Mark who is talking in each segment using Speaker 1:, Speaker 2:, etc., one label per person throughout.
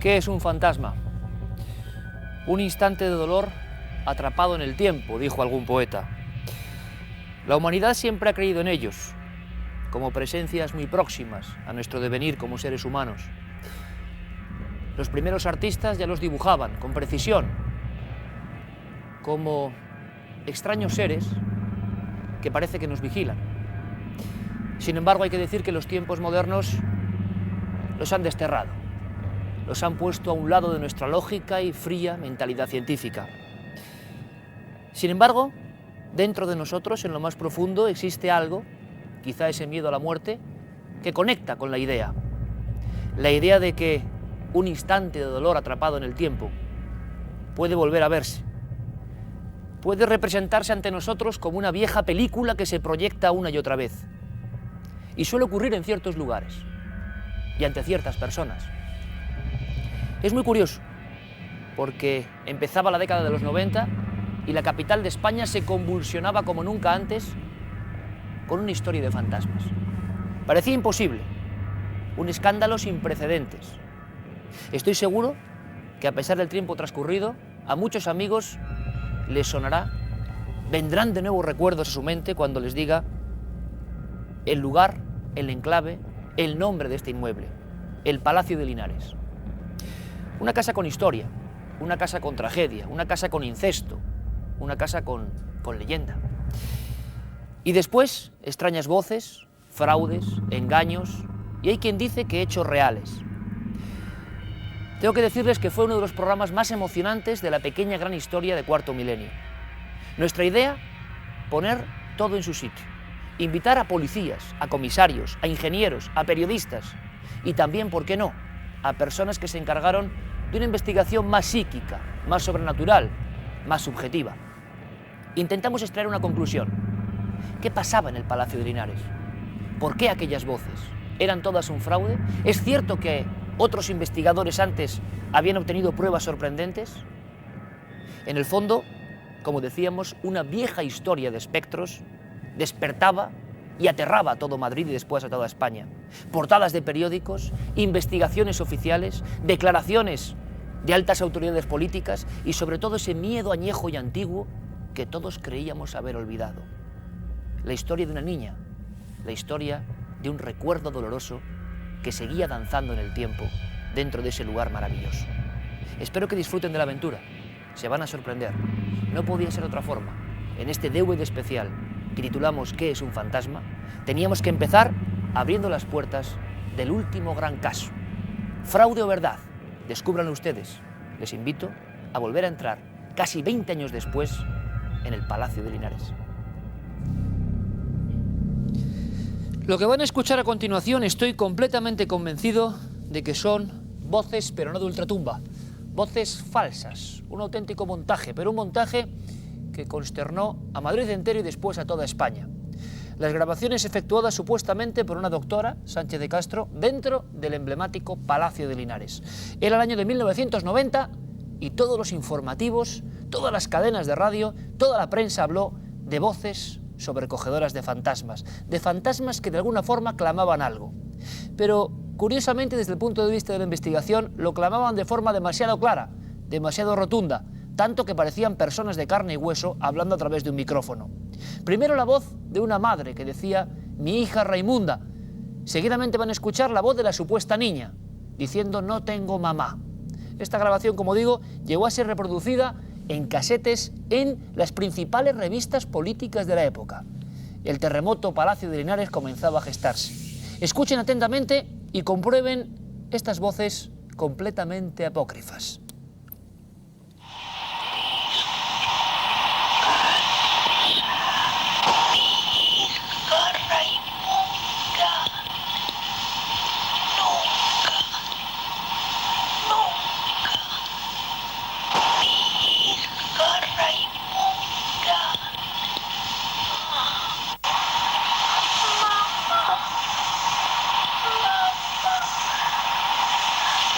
Speaker 1: ¿Qué es un fantasma? Un instante de dolor atrapado en el tiempo, dijo algún poeta. La humanidad siempre ha creído en ellos, como presencias muy próximas a nuestro devenir como seres humanos. Los primeros artistas ya los dibujaban con precisión, como extraños seres que parece que nos vigilan. Sin embargo, hay que decir que los tiempos modernos los han desterrado, los han puesto a un lado de nuestra lógica y fría mentalidad científica. Sin embargo, dentro de nosotros, en lo más profundo, existe algo, quizá ese miedo a la muerte, que conecta con la idea de que un instante de dolor atrapado en el tiempo puede volver a verse, puede representarse ante nosotros como una vieja película que se proyecta una y otra vez. Y suele ocurrir en ciertos lugares y ante ciertas personas. Es muy curioso, porque empezaba la década de los 90 y la capital de España se convulsionaba como nunca antes con una historia de fantasmas. Parecía imposible, un escándalo sin precedentes. Estoy seguro que a pesar del tiempo transcurrido, a muchos amigos les sonará, vendrán de nuevo recuerdos a su mente cuando les diga el lugar, el enclave, el nombre de este inmueble, el Palacio de Linares. Una casa con historia, una casa con tragedia, una casa con incesto, una casa con leyenda. Y después, extrañas voces, fraudes, engaños, y hay quien dice que hechos reales. Tengo que decirles que fue uno de los programas más emocionantes de la pequeña gran historia de Cuarto Milenio. Nuestra idea, poner todo en su sitio. Invitar a policías, a comisarios, a ingenieros, a periodistas y también, ¿por qué no?, a personas que se encargaron de una investigación más psíquica, más sobrenatural, más subjetiva. Intentamos extraer una conclusión. ¿Qué pasaba en el Palacio de Linares? ¿Por qué aquellas voces? ¿Eran todas un fraude? ¿Es cierto que otros investigadores antes habían obtenido pruebas sorprendentes? En el fondo, como decíamos, una vieja historia de espectros despertaba y aterraba a todo Madrid y después a toda España. Portadas de periódicos, investigaciones oficiales, declaraciones de altas autoridades políticas y sobre todo ese miedo añejo y antiguo que todos creíamos haber olvidado. La historia de una niña, la historia de un recuerdo doloroso que seguía danzando en el tiempo dentro de ese lugar maravilloso. Espero que disfruten de la aventura, se van a sorprender. No podía ser de otra forma. En este DVD especial que titulamos ¿Qué es un fantasma?, teníamos que empezar abriendo las puertas del último gran caso. ¿Fraude o verdad? Descúbranlo ustedes. Les invito a volver a entrar, casi 20 años después, en el Palacio de Linares. Lo que van a escuchar a continuación, estoy completamente convencido de que son voces, pero no de ultratumba, voces falsas, un auténtico montaje, pero un montaje que consternó a Madrid entero y después a toda España. Las grabaciones efectuadas supuestamente por una doctora, Sánchez de Castro, dentro del emblemático Palacio de Linares. Era el año de 1990 y todos los informativos, todas las cadenas de radio, toda la prensa habló de voces sobrecogedoras de fantasmas que de alguna forma clamaban algo. Pero, curiosamente, desde el punto de vista de la investigación, lo clamaban de forma demasiado clara, demasiado rotunda, tanto que parecían personas de carne y hueso hablando a través de un micrófono. Primero la voz de una madre que decía «mi hija Raimunda». Seguidamente van a escuchar la voz de la supuesta niña, diciendo «no tengo mamá». Esta grabación, como digo, llegó a ser reproducida en casetes en las principales revistas políticas de la época. El terremoto Palacio de Linares comenzaba a gestarse. Escuchen atentamente y comprueben estas voces completamente apócrifas.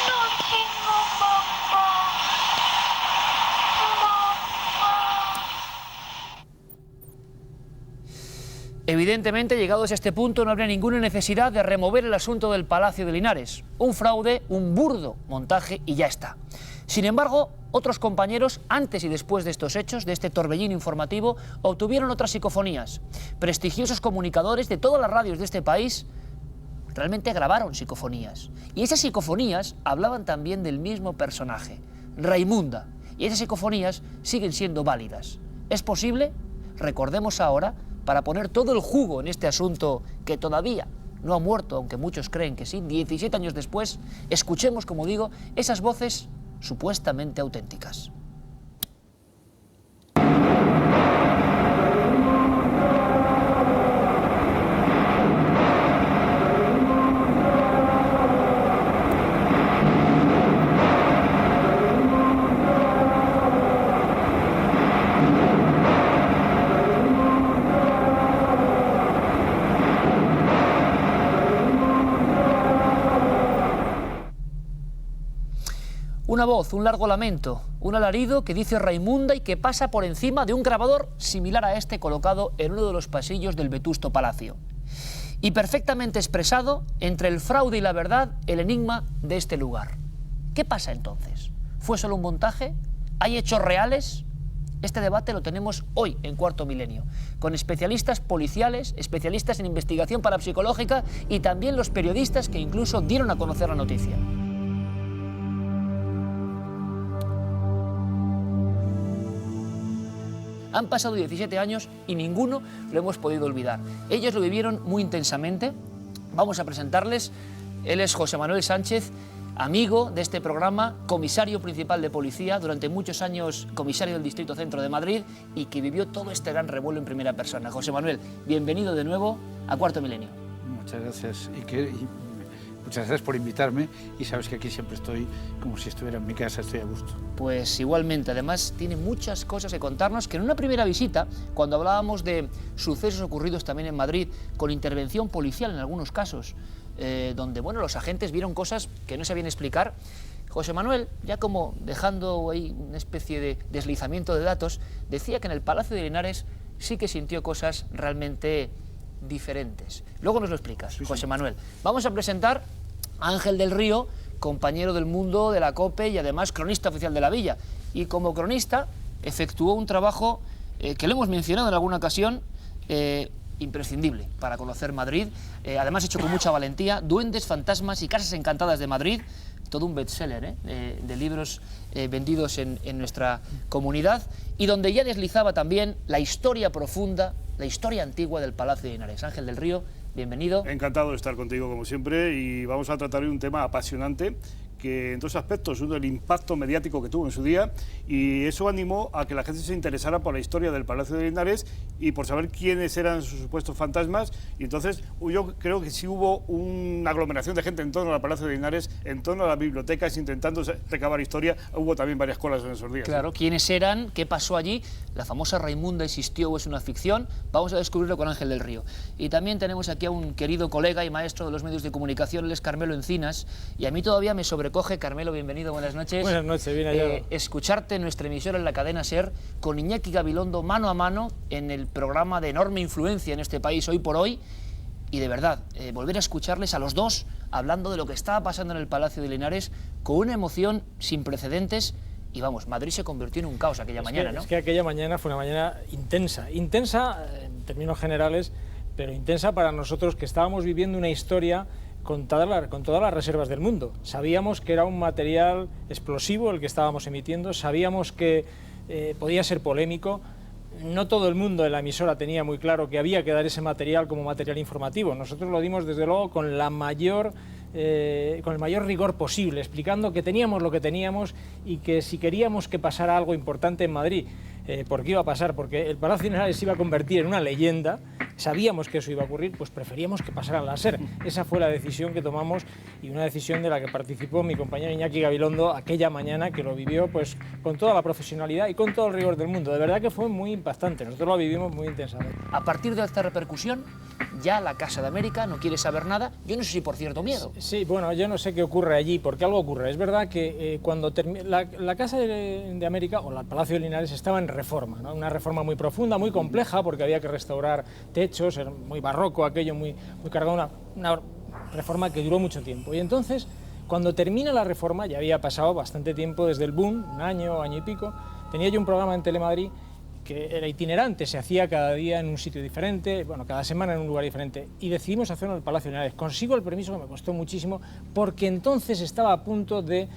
Speaker 2: No tengo mamá.
Speaker 1: Evidentemente, llegados a este punto, no habría ninguna necesidad de remover el asunto del Palacio de Linares. Un fraude, un burdo montaje y ya está. Sin embargo, otros compañeros, antes y después de estos hechos, de este torbellino informativo, obtuvieron otras psicofonías. Prestigiosos comunicadores de todas las radios de este país realmente grabaron psicofonías. Y esas psicofonías hablaban también del mismo personaje, Raimunda. Y esas psicofonías siguen siendo válidas. ¿Es posible? Recordemos ahora, para poner todo el jugo en este asunto que todavía no ha muerto, aunque muchos creen que sí, 17 años después, escuchemos, como digo, esas voces supuestamente auténticas. Una voz, un largo lamento, un alarido que dice Raimunda y que pasa por encima de un grabador similar a este colocado en uno de los pasillos del vetusto palacio. Y perfectamente expresado, entre el fraude y la verdad, el enigma de este lugar. ¿Qué pasa entonces? ¿Fue solo un montaje? ¿Hay hechos reales? Este debate lo tenemos hoy en Cuarto Milenio, con especialistas policiales, especialistas en investigación parapsicológica y también los periodistas que incluso dieron a conocer la noticia. Han pasado 17 años y ninguno lo hemos podido olvidar. Ellos lo vivieron muy intensamente. Vamos a presentarles. Él es José Manuel Sánchez, amigo de este programa, comisario principal de policía, durante muchos años comisario del Distrito Centro de Madrid y que vivió todo este gran revuelo en primera persona. José Manuel, bienvenido de nuevo a Cuarto Milenio.
Speaker 2: Muchas gracias. Muchas gracias por invitarme y sabes que aquí siempre estoy como si estuviera en mi casa, estoy a gusto.
Speaker 1: Pues igualmente, además tiene muchas cosas que contarnos que en una primera visita, cuando hablábamos de sucesos ocurridos también en Madrid, con intervención policial en algunos casos, donde bueno, los agentes vieron cosas que no sabían explicar, José Manuel, ya como dejando ahí una especie de deslizamiento de datos, decía que en el Palacio de Linares sí que sintió cosas realmente diferentes. Luego nos lo explicas, sí, José Manuel. Vamos a presentar a Ángel del Río, compañero del Mundo, de la COPE y además cronista oficial de la Villa. Y como cronista efectuó un trabajo que lo hemos mencionado en alguna ocasión, imprescindible para conocer Madrid, además hecho con mucha valentía, Duendes, Fantasmas y Casas Encantadas de Madrid, todo un bestseller de libros vendidos en nuestra comunidad, y donde ya deslizaba también la historia profunda, la historia antigua del Palacio de Linares. Ángel del Río, bienvenido.
Speaker 3: Encantado de estar contigo como siempre y vamos a tratar hoy un tema apasionante que en dos aspectos, uno el impacto mediático que tuvo en su día y eso animó a que la gente se interesara por la historia del Palacio de Linares y por saber quiénes eran sus supuestos fantasmas y entonces yo creo que sí hubo una aglomeración de gente en torno al Palacio de Linares, en torno a las bibliotecas intentando recabar historia, hubo también varias colas en esos días.
Speaker 1: Claro, ¿quiénes eran? ¿Qué pasó allí? ¿La famosa Raimunda existió o es una ficción? Vamos a descubrirlo con Ángel del Río. Y también tenemos aquí a un querido colega y maestro de los medios de comunicación, él es Carmelo Encinas, y a mí todavía me sobrecoge, Carmelo, bienvenido, buenas noches.
Speaker 4: Buenas noches, bien hallado.
Speaker 1: Escucharte en nuestra emisora en la cadena SER con Iñaki Gabilondo mano a mano en el programa de enorme influencia en este país Hoy por Hoy, y de verdad, volver a escucharles a los dos hablando de lo que estaba pasando en el Palacio de Linares con una emoción sin precedentes. Y vamos, Madrid se convirtió en un caos aquella mañana, ¿no?
Speaker 4: Es que aquella mañana fue una mañana intensa en términos generales, pero intensa para nosotros que estábamos viviendo una historia con todas las reservas del mundo. Sabíamos que era un material explosivo el que estábamos emitiendo, sabíamos que podía ser polémico. No todo el mundo en la emisora tenía muy claro que había que dar ese material como material informativo. Nosotros lo dimos desde luego con el mayor rigor posible, explicando que teníamos lo que teníamos y que si queríamos que pasara algo importante en Madrid, ¿por qué iba a pasar? Porque el Palacio de Linares se iba a convertir en una leyenda, sabíamos que eso iba a ocurrir, pues preferíamos que pasara en la SER. Esa fue la decisión que tomamos y una decisión de la que participó mi compañero Iñaki Gabilondo aquella mañana, que lo vivió pues con toda la profesionalidad y con todo el rigor del mundo. De verdad que fue muy impactante, nosotros lo vivimos muy intensamente.
Speaker 1: A partir de esta repercusión, ya la Casa de América no quiere saber nada, yo no sé si por cierto miedo.
Speaker 4: Sí, bueno, yo no sé qué ocurre allí, porque algo ocurre. Es verdad que cuando la Casa de América, o el Palacio de Linares, estaba en reforma, ¿no? Una reforma muy profunda, muy compleja, porque había que restaurar techos, era muy barroco aquello, muy cargado, una reforma que duró mucho tiempo. Y entonces, cuando termina la reforma, ya había pasado bastante tiempo desde el boom, un año y pico, tenía yo un programa en Telemadrid que era itinerante, se hacía cada día en un sitio diferente, bueno, cada semana en un lugar diferente, y decidimos hacerlo en el Palacio de Linares. Consigo el permiso, que me costó muchísimo, porque entonces estaba a punto de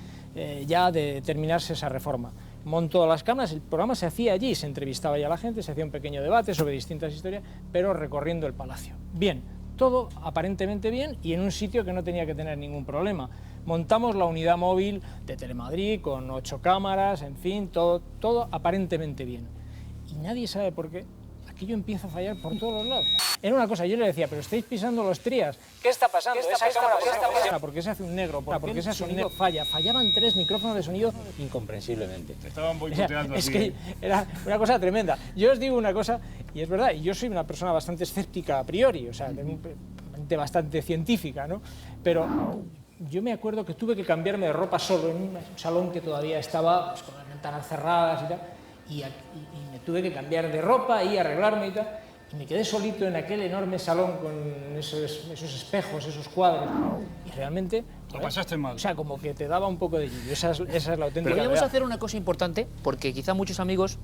Speaker 4: ya de terminarse esa reforma. Montó las cámaras, el programa se hacía allí, se entrevistaba ya a la gente, se hacía un pequeño debate sobre distintas historias, pero recorriendo el palacio. Bien, todo aparentemente bien y en un sitio que no tenía que tener ningún problema. Montamos la unidad móvil de Telemadrid con 8 cámaras, en fin, todo aparentemente bien. Y nadie sabe por qué aquello empieza a fallar por todos los lados. Era una cosa, yo le decía, pero estáis pisando los trías. ¿Qué está pasando? ¿Esa cámara por qué está pasando? ¿Por qué se hace un negro? ¿Por qué ese sonido falla? Fallaban 3 micrófonos de sonido incomprensiblemente.
Speaker 3: Estaban boicoteando.
Speaker 4: Es que era una cosa tremenda. Yo os digo una cosa, y es verdad, y yo soy una persona bastante escéptica a priori, o sea, bastante científica, ¿no? Pero yo me acuerdo que tuve que cambiarme de ropa solo en un salón que todavía estaba pues, con las ventanas cerradas y tal, y me tuve que cambiar de ropa y arreglarme y tal, y me quedé solito en aquel enorme salón con esos espejos, esos cuadros, y realmente...
Speaker 3: Lo pasaste mal.
Speaker 4: O sea, como que te daba un poco de yuyu, esa es la auténtica
Speaker 1: Podríamos
Speaker 4: verdad.
Speaker 1: hacer una cosa importante, porque quizá muchos amigos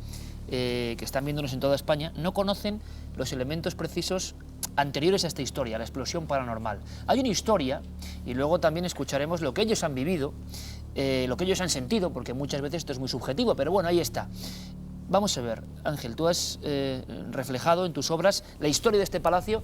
Speaker 1: que están viéndonos en toda España no conocen los elementos precisos anteriores a esta historia, la explosión paranormal. Hay una historia, y luego también escucharemos lo que ellos han vivido, lo que ellos han sentido, porque muchas veces esto es muy subjetivo, pero bueno, ahí está. Vamos a ver, Ángel, tú has reflejado en tus obras la historia de este palacio,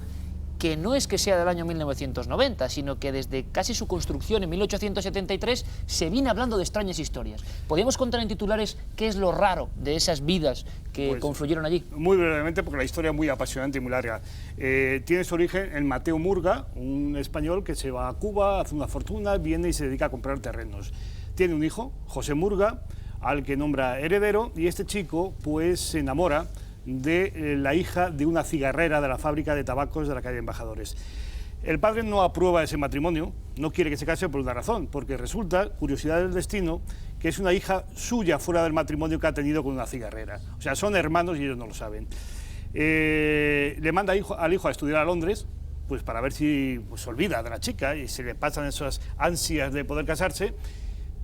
Speaker 1: que no es que sea del año 1990, sino que desde casi su construcción en 1873 se viene hablando de extrañas historias. ¿Podríamos contar en titulares qué es lo raro de esas vidas que confluyeron allí?
Speaker 3: Muy brevemente, porque la historia es muy apasionante y muy larga. Tiene su origen en Mateo Murga, un español que se va a Cuba, hace una fortuna, viene y se dedica a comprar terrenos. Tiene un hijo, José Murga, al que nombra heredero, y este chico pues se enamora de la hija de una cigarrera de la fábrica de tabacos de la calle Embajadores. El padre no aprueba ese matrimonio, no quiere que se case por una razón, porque resulta, curiosidad del destino, que es una hija suya fuera del matrimonio que ha tenido con una cigarrera. O sea, son hermanos y ellos no lo saben. Le manda al hijo a estudiar a Londres, pues para ver si se olvida de la chica y se le pasan esas ansias de poder casarse,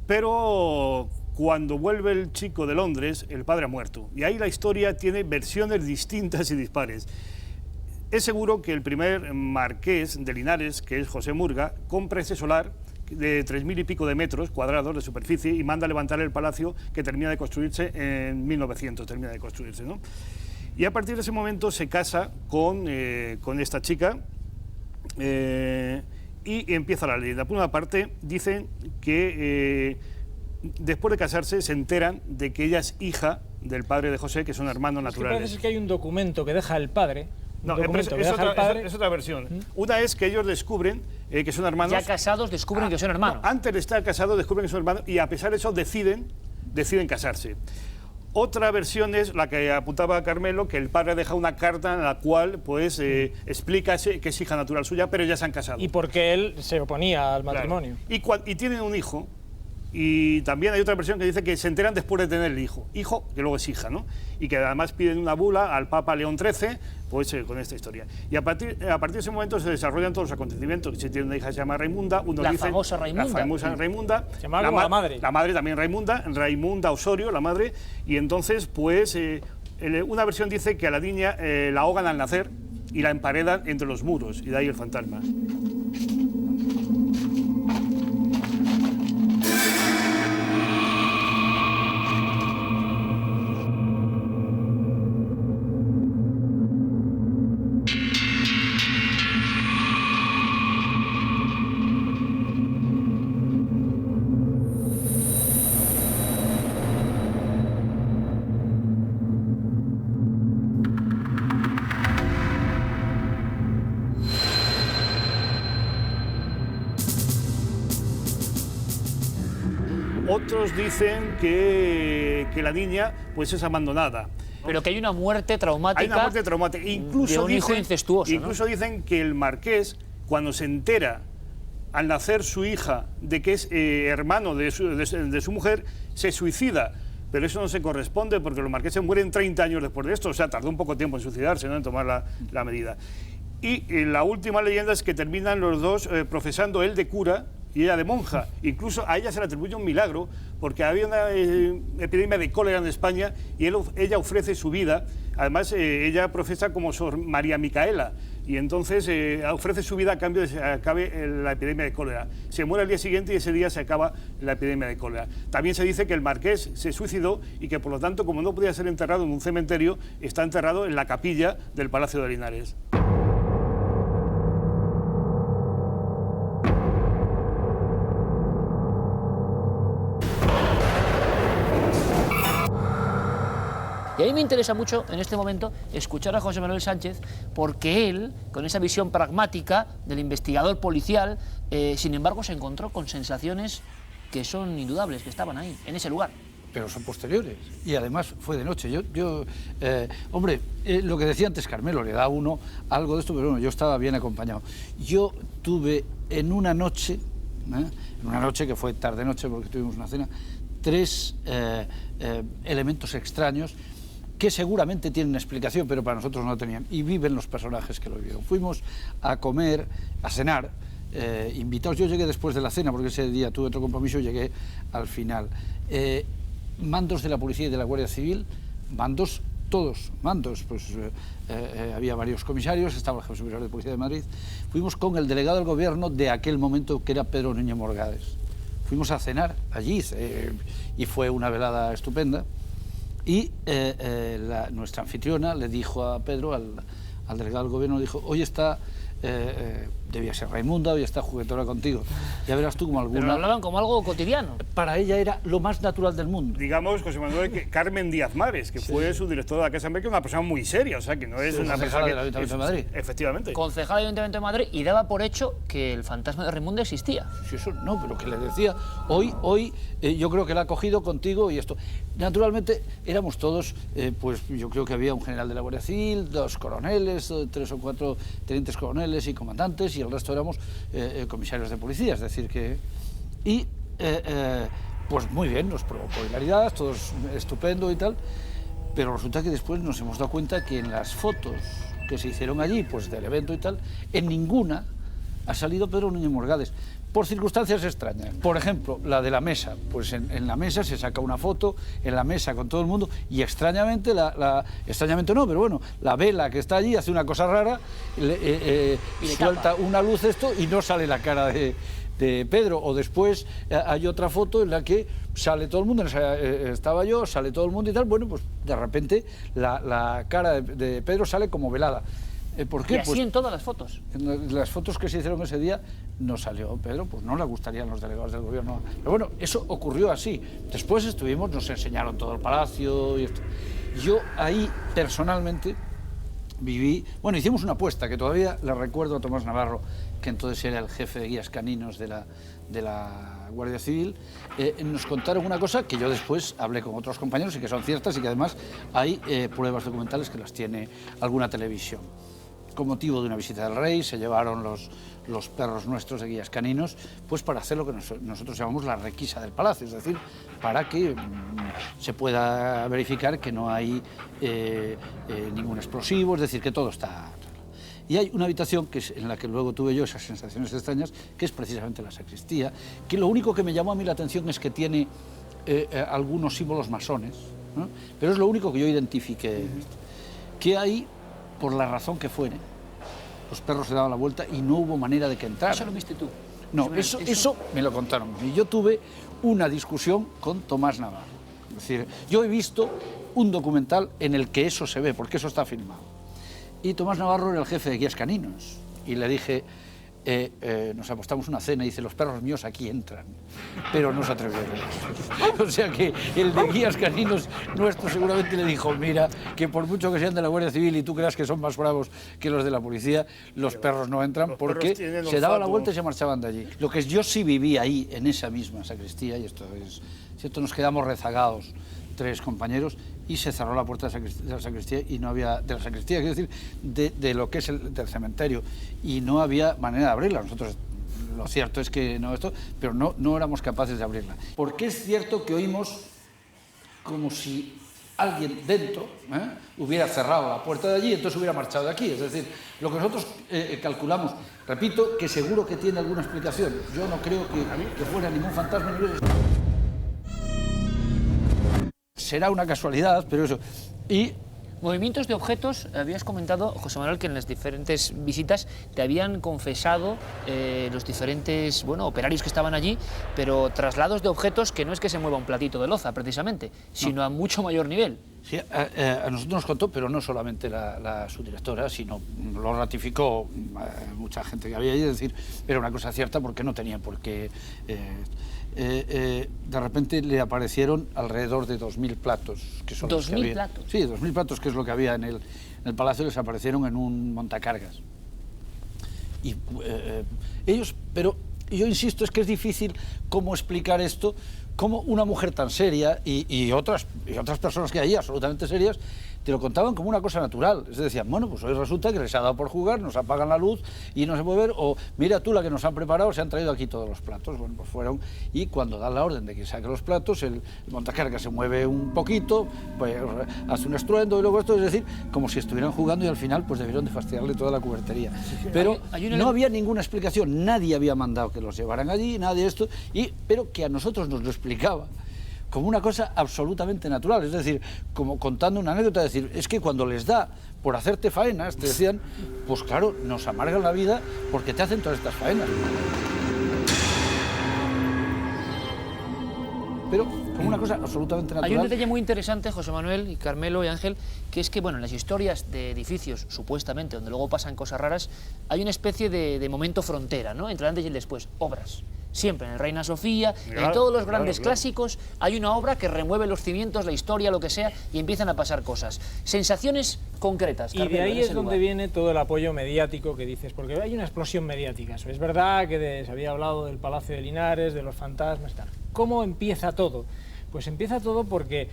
Speaker 3: pero cuando vuelve el chico de Londres, el padre ha muerto. Y ahí la historia tiene versiones distintas y dispares. Es seguro que el primer marqués de Linares, que es José Murga, compra ese solar de 3.000 y pico de metros cuadrados de superficie y manda a levantar el palacio que termina de construirse en 1900, termina de construirse, ¿no? Y a partir de ese momento se casa con esta chica y empieza la leyenda. Por una parte, dicen que después de casarse se enteran de que ella es hija del padre de José, que son hermanos naturales.
Speaker 4: Es que parece que hay un documento que deja el padre.
Speaker 3: No, es otra versión. Una es que ellos descubren que son hermanos.
Speaker 1: Ya casados descubren que son hermanos.
Speaker 3: No, antes de estar casados descubren que son hermanos y a pesar de eso deciden casarse. Otra versión es la que apuntaba Carmelo, que el padre deja una carta en la cual pues explica que es hija natural suya, pero ya se han casado.
Speaker 4: Y porque él se oponía al matrimonio.
Speaker 3: Claro. Y tienen un hijo. Y también hay otra versión que dice que se enteran después de tener el hijo, que luego es hija, ¿no? Y que además piden una bula al Papa León XIII, pues con esta historia. Y a partir de ese momento se desarrollan todos los acontecimientos. Se tiene una hija que se llama Raimunda,
Speaker 1: famosa Raimunda.
Speaker 3: La famosa Raimunda.
Speaker 4: Se llama la madre.
Speaker 3: La madre también Raimunda Osorio, la madre. Y entonces, pues, una versión dice que a la niña la ahogan al nacer y la emparedan entre los muros, y de ahí el fantasma. Otros dicen que la niña pues es abandonada.
Speaker 1: Pero que hay una muerte traumática.
Speaker 3: Hay una muerte traumática. Incluso
Speaker 1: de un hijo incestuoso.
Speaker 3: Incluso dicen que el marqués, cuando se entera al nacer su hija de que es hermano de su mujer, se suicida. Pero eso no se corresponde porque los marqueses mueren 30 años después de esto. O sea, tardó un poco tiempo en suicidarse, ¿no?, en tomar la medida. Y la última leyenda es que terminan los dos profesando, él de cura y ella de monja. Incluso a ella se le atribuye un milagro porque había una epidemia de cólera en España y ella ofrece su vida. Además, ella profesa como Sor María Micaela y entonces ofrece su vida a cambio de que se acabe la epidemia de cólera. Se muere al día siguiente y ese día se acaba la epidemia de cólera. También se dice que el marqués se suicidó y que por lo tanto, como no podía ser enterrado en un cementerio, está enterrado en la capilla del Palacio de Linares.
Speaker 1: Y a mí me interesa mucho, en este momento, escuchar a José Manuel Sánchez, porque él, con esa visión pragmática del investigador policial, sin embargo, se encontró con sensaciones que son indudables, que estaban ahí, en ese lugar.
Speaker 2: Pero son posteriores, y además fue de noche. Hombre, lo que decía antes Carmelo, le da a uno algo de esto, pero bueno, yo estaba bien acompañado. Yo tuve en una noche que fue tarde-noche porque tuvimos una cena, 3 elementos extraños que seguramente tienen explicación, pero para nosotros no tenían, y viven los personajes que lo vieron. Fuimos a comer, a cenar, invitados. Yo llegué después de la cena, porque ese día tuve otro compromiso y llegué al final. Mandos de la policía y de la Guardia Civil, mandos, todos mandos, pues había varios comisarios, estaba el jefe superior de Policía de Madrid. Fuimos con el delegado del gobierno de aquel momento, que era Pedro Núñez Morgades. Fuimos a cenar allí y fue una velada estupenda. Y nuestra anfitriona le dijo a Pedro, al delegado del gobierno, dijo: hoy está, debía ser Raimunda, hoy está juguetona contigo. Ya verás tú como alguna...
Speaker 1: Pero lo hablaban como algo cotidiano.
Speaker 2: Para ella era lo más natural del mundo.
Speaker 3: Digamos, José Manuel, que Carmen Díaz Mares, que fue su directora de la Casa América, una persona muy seria, o sea, que no es una persona
Speaker 2: del Ayuntamiento de Madrid.
Speaker 3: Efectivamente.
Speaker 1: Concejal del Ayuntamiento de Madrid, y daba por hecho que el fantasma de Raimunda existía.
Speaker 2: Sí, eso no, pero que le decía, hoy yo creo que la ha cogido contigo y esto. Naturalmente, éramos todos, pues yo creo que había un general de la Guardia Civil, 2 coroneles, 3 o 4 tenientes coroneles y comandantes, y el resto éramos comisarios de policía, es decir que... Y pues muy bien, nos provocó hilaridad, todo estupendo y tal, pero resulta que después nos hemos dado cuenta que en las fotos que se hicieron allí, pues del evento y tal, en ninguna ha salido Pedro Núñez Morgades, por circunstancias extrañas. Por ejemplo, la de la mesa, pues en la mesa se saca una foto, en la mesa con todo el mundo, y extrañamente, extrañamente no, pero bueno, la vela que está allí hace una cosa rara, suelta una luz esto y no sale la cara de Pedro. O después hay otra foto en la que sale todo el mundo, estaba yo, sale todo el mundo y tal, bueno, pues de repente la cara de Pedro sale como velada. ¿Por qué?
Speaker 1: Y así pues, en todas las fotos.
Speaker 2: En las fotos que se hicieron ese día no salió Pedro, pues no le gustarían los delegados del gobierno. Pero bueno, eso ocurrió así. Después estuvimos, nos enseñaron todo el palacio y esto. Yo ahí personalmente viví, bueno, hicimos una apuesta que todavía le recuerdo a Tomás Navarro, que entonces era el jefe de guías caninos de la Guardia Civil. Nos contaron una cosa que yo después hablé con otros compañeros y que son ciertas, y que además hay pruebas documentales que las tiene alguna televisión. Con motivo de una visita del rey se llevaron los perros nuestros de guías caninos, pues para hacer lo que nosotros llamamos la requisa del palacio, es decir, para que se pueda verificar que no hay ningún explosivo, es decir, que todo está... Y hay una habitación que es en la que luego tuve yo esas sensaciones extrañas, que es precisamente la sacristía, que lo único que me llamó a mí la atención es que tiene algunos símbolos masones, ¿no? Pero es lo único que yo identifiqué. Que hay, por la razón que fuere, los perros se daban la vuelta y no hubo manera de que entraran.
Speaker 1: ¿Eso lo viste tú?
Speaker 2: No, eso me lo contaron. Y yo tuve una discusión con Tomás Navarro. Es decir, yo he visto un documental en el que eso se ve, porque eso está filmado. Y Tomás Navarro era el jefe de guías caninos. Y le dije, nos apostamos una cena, y dice: los perros míos aquí entran. Pero no se atrevió a ver. O sea que el de guías caninos nuestro seguramente le dijo: mira, que por mucho que sean de la Guardia Civil y tú creas que son más bravos que los de la policía, los perros no entran, porque se daban la vuelta y se marchaban de allí. Lo que yo sí viví ahí, en esa misma sacristía, y esto es cierto, nos quedamos rezagados 3 compañeros, y se cerró la puerta de la sacristía y no había, de la sacristía, quiero decir, de lo que es del cementerio, y no había manera de abrirla. Nosotros, lo cierto es que no esto, pero no éramos capaces de abrirla. Porque es cierto que oímos como si alguien dentro hubiera cerrado la puerta de allí y entonces hubiera marchado de aquí. Es decir, lo que nosotros calculamos, repito, que seguro que tiene alguna explicación. Yo no creo que fuera ningún fantasma. Será una casualidad, pero eso. Y
Speaker 1: movimientos de objetos, habías comentado, José Manuel, que en las diferentes visitas te habían confesado los diferentes operarios que estaban allí, pero traslados de objetos que no es que se mueva un platito de loza, precisamente, sino a mucho mayor nivel.
Speaker 2: Sí, a nosotros nos contó, pero no solamente la subdirectora, sino lo ratificó mucha gente que había allí, es decir, era una cosa cierta porque no tenía por qué... de repente le aparecieron alrededor de 2.000 platos. Que son los que había. ¿2.000
Speaker 1: platos?
Speaker 2: Sí, 2.000 platos, que es lo que había en el palacio, les aparecieron en un montacargas. Y ellos, pero yo insisto, es que es difícil cómo explicar esto, cómo una mujer tan seria y otras personas que hay allí absolutamente serias, te lo contaban como una cosa natural. Es decir, bueno, pues hoy resulta que les ha dado por jugar, nos apagan la luz y no se puede ver, o mira tú la que nos han preparado, se han traído aquí todos los platos. Bueno, pues fueron, y cuando dan la orden de que saque los platos, el montacargas se mueve un poquito, pues hace un estruendo y luego esto, es decir, como si estuvieran jugando y al final pues debieron de fastidiarle toda la cubertería. Pero no había ninguna explicación, nadie había mandado que los llevaran allí, nadie esto, pero que a nosotros nos lo explicaba como una cosa absolutamente natural, es decir, como contando una anécdota, es decir, es que cuando les da por hacerte faenas, te decían, pues claro, nos amargan la vida porque te hacen todas estas faenas. Pero como una cosa absolutamente natural.
Speaker 1: Hay un detalle muy interesante, José Manuel y Carmelo y Ángel, que es que, en las historias de edificios, supuestamente, donde luego pasan cosas raras, hay una especie de momento frontera, ¿no?, entre el antes y el después, obras. Siempre, en el Reina Sofía, en todos los grandes clásicos, hay una obra que remueve los cimientos, la historia, lo que sea, y empiezan a pasar cosas. Sensaciones concretas.
Speaker 4: Y de ahí es donde viene todo el apoyo mediático que dices, porque hay una explosión mediática. Es verdad que se había hablado del Palacio de Linares, de los fantasmas, tal. ¿Cómo empieza todo? Pues empieza todo porque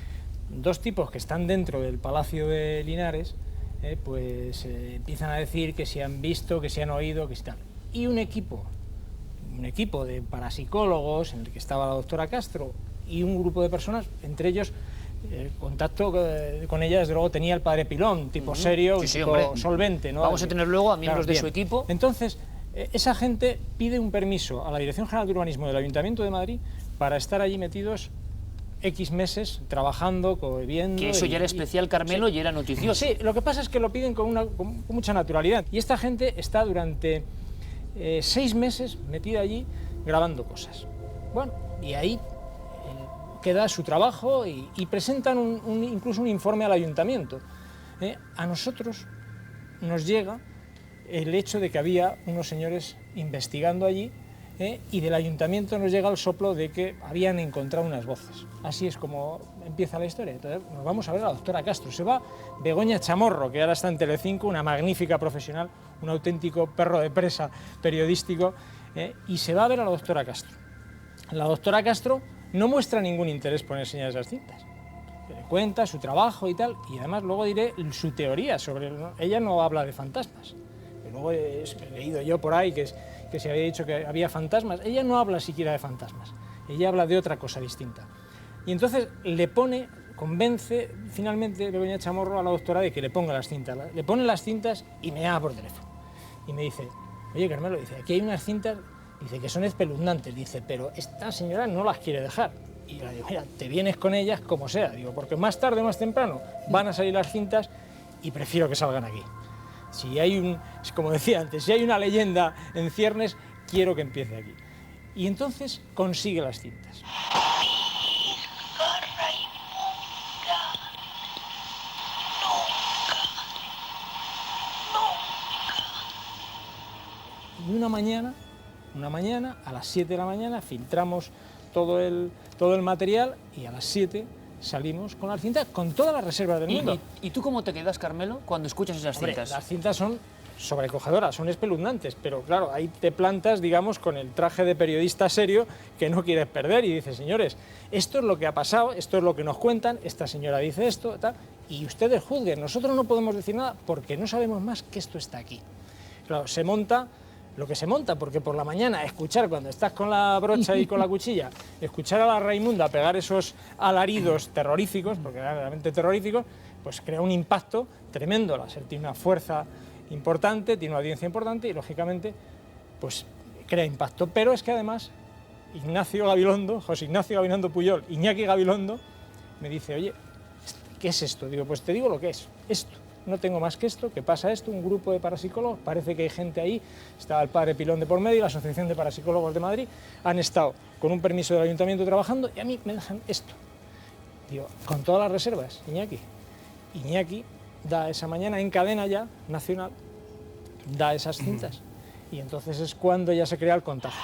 Speaker 4: dos tipos que están dentro del Palacio de Linares, empiezan a decir que se han visto, que se han oído, que están. Y un equipo de parapsicólogos, en el que estaba la doctora Castro, y un grupo de personas, entre ellos, contacto con ella, desde luego, tenía el padre Pilón, tipo serio, tipo solvente, ¿no?
Speaker 1: Vamos a tener luego a miembros de su equipo.
Speaker 4: Entonces, esa gente pide un permiso a la Dirección General de Urbanismo del Ayuntamiento de Madrid para estar allí metidos X meses, trabajando, viendo...
Speaker 1: Que eso ya era especial, Carmelo, y era noticioso.
Speaker 4: Sí, lo que pasa es que lo piden con mucha naturalidad. Y esta gente está durante 6 meses metida allí grabando cosas. Bueno, y ahí queda su trabajo y presentan incluso un informe al ayuntamiento. A nosotros nos llega el hecho de que había unos señores investigando allí, y del ayuntamiento nos llega el soplo de que habían encontrado unas voces. Así es como empieza la historia. Entonces nos vamos a ver a la doctora Castro. Se va Begoña Chamorro, que ahora está en Telecinco, una magnífica profesional, un auténtico perro de presa periodístico, y se va a ver a la doctora Castro. La doctora Castro no muestra ningún interés por enseñar esas cintas. Le cuenta su trabajo y tal, y además luego diré su teoría sobre... Ella no habla de fantasmas. Luego he leído yo por ahí que se había dicho que había fantasmas. Ella no habla siquiera de fantasmas, ella habla de otra cosa distinta. Y entonces convence finalmente Begoña Chamorro a la doctora de que le ponga las cintas. Le pone las cintas y me llama por teléfono. Y me dice, oye Carmelo, dice, aquí hay unas cintas, dice, que son espeluznantes, dice, pero esta señora no las quiere dejar. Y yo le digo, mira, te vienes con ellas como sea, digo, porque más tarde o más temprano van a salir las cintas y prefiero que salgan aquí. Si hay como decía antes, si hay una leyenda en ciernes, quiero que empiece aquí. Y entonces consigue las cintas. Y una mañana, a las 7 de la mañana, filtramos todo el material y a las 7 salimos con las cintas, con todas las reservas del mundo.
Speaker 1: ¿Y tú cómo te quedas, Carmelo, cuando escuchas esas cintas?
Speaker 4: Las cintas son sobrecogedoras, son espeluznantes, pero claro, ahí te plantas, digamos, con el traje de periodista serio que no quieres perder y dices, señores, esto es lo que ha pasado, esto es lo que nos cuentan, esta señora dice esto, tal, y ustedes juzguen, nosotros no podemos decir nada porque no sabemos más que esto está aquí. Claro, se monta lo que se monta, porque por la mañana escuchar, cuando estás con la brocha y con la cuchilla, escuchar a la Raimunda pegar esos alaridos terroríficos, porque eran realmente terroríficos, pues crea un impacto tremendo. La SER tiene una fuerza importante, tiene una audiencia importante y, lógicamente, pues crea impacto. Pero es que además Ignacio Gabilondo, José Ignacio Gabilondo Puyol, Iñaki Gabilondo, me dice, oye, ¿qué es esto? Digo, pues te digo lo que es, esto. No tengo más que esto, que pasa esto, un grupo de parapsicólogos, parece que hay gente ahí, estaba el padre Pilón de por medio, la Asociación de Parapsicólogos de Madrid, han estado con un permiso del ayuntamiento trabajando y a mí me dejan esto. Digo, con todas las reservas, Iñaki. Iñaki da esa mañana en cadena ya, nacional, da esas cintas. Y entonces es cuando ya se crea el contagio.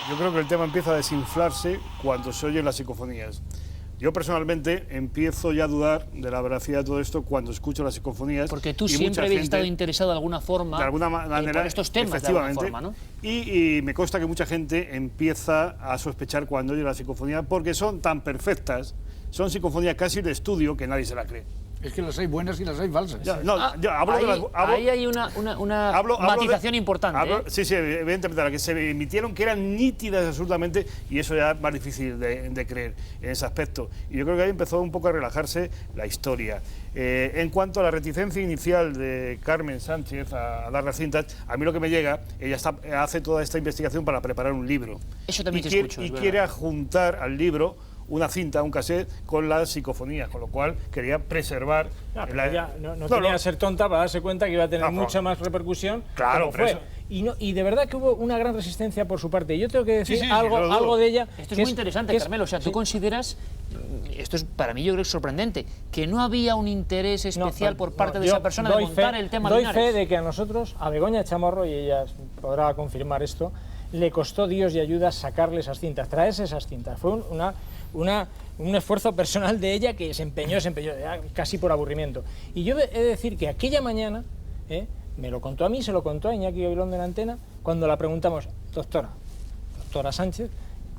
Speaker 3: Yo creo que el tema empieza a desinflarse cuando se oyen las psicofonías. Yo personalmente empiezo ya a dudar de la veracidad de todo esto cuando escucho las psicofonías.
Speaker 1: Porque tú siempre habías estado interesado de alguna forma, por estos temas,
Speaker 3: efectivamente,
Speaker 1: de alguna forma, ¿no?
Speaker 3: Y me consta que mucha gente empieza a sospechar cuando oye la psicofonía porque son tan perfectas, son psicofonías casi de estudio que nadie se la cree.
Speaker 2: Es que las hay buenas y las hay falsas.
Speaker 1: Ahí hay una matización importante.
Speaker 3: Sí, evidentemente, las que se emitieron que eran nítidas absolutamente, y eso ya es más difícil de creer en ese aspecto. Y yo creo que ahí empezó un poco a relajarse la historia. En cuanto a la reticencia inicial de Carmen Sánchez a dar las cintas, a mí lo que me llega, ella hace toda esta investigación para preparar un libro.
Speaker 1: Eso también te escucho.
Speaker 3: Y quiere adjuntar al libro una cinta, un cassette con las psicofonías, con lo cual quería preservar...
Speaker 4: Ella no tenía que ser tonta para darse cuenta que iba a tener mucha más repercusión.
Speaker 3: Claro,
Speaker 4: como fue. Y de verdad que hubo una gran resistencia por su parte. Yo tengo que decir algo de ella...
Speaker 1: Esto es muy interesante, Carmelo. O sea, tú consideras, esto es para mí yo creo que es sorprendente, que no había un interés especial por parte de esa persona de montar el tema
Speaker 4: Doy
Speaker 1: Linares.
Speaker 4: fe de que a nosotros, a Begoña Chamorro, y ella podrá confirmar esto, le costó Dios y ayuda sacarle esas cintas, traerse esas cintas. Fue un esfuerzo personal de ella que se empeñó casi por aburrimiento. Y yo he de decir que aquella mañana, me lo contó a mí, se lo contó a Iñaki Gabilondo en antena, cuando la preguntamos, doctora Sánchez,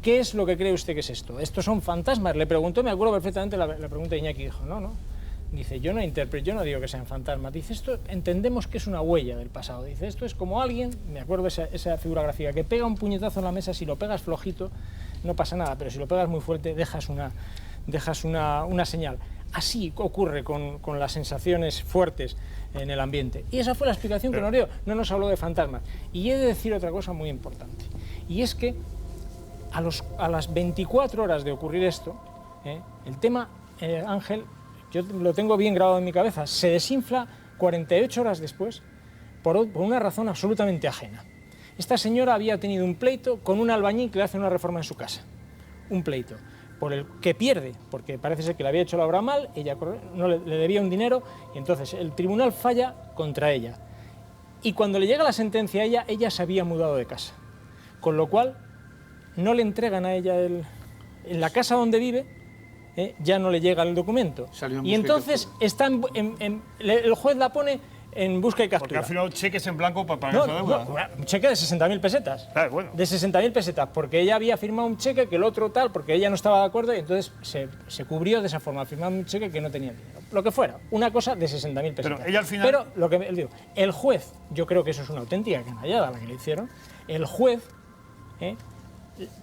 Speaker 4: ¿qué es lo que cree usted que es esto? ¿Estos son fantasmas? Le preguntó, me acuerdo perfectamente la pregunta de Iñaki, dijo, no. Dice, yo no digo que sean fantasmas. Dice, esto entendemos que es una huella del pasado. Dice, esto es como alguien, me acuerdo esa figura gráfica, que pega un puñetazo en la mesa, si lo pegas flojito, no pasa nada, pero si lo pegas muy fuerte, dejas una señal. Así ocurre con las sensaciones fuertes en el ambiente. Y esa fue la explicación que nos dio. No nos habló de fantasmas. Y he de decir otra cosa muy importante. Y es que a las 24 horas de ocurrir esto, el tema, Ángel, yo lo tengo bien grabado en mi cabeza, se desinfla 48 horas después por una razón absolutamente ajena. Esta señora había tenido un pleito con un albañil que le hace una reforma en su casa. Un pleito por el que pierde, porque parece ser que le había hecho la obra mal, ella no le debía un dinero, y entonces el tribunal falla contra ella. Y cuando le llega la sentencia a ella se había mudado de casa. Con lo cual, no le entregan a ella en la casa donde vive, ya no le llega el documento. Y entonces el juez la pone en busca y captura.
Speaker 3: Porque al final cheques en blanco para pagar esa deuda.
Speaker 4: Un cheque de 60.000 pesetas.
Speaker 3: Bueno.
Speaker 4: De 60.000 pesetas, porque ella había firmado un cheque que el otro tal, porque ella no estaba de acuerdo, y entonces se cubrió de esa forma, firmando un cheque que no tenía dinero. Lo que fuera, una cosa de 60.000 pesetas.
Speaker 3: Pero ella al final...
Speaker 4: Pero lo que digo, el juez, yo creo que eso es una auténtica canallada la que le hicieron, el juez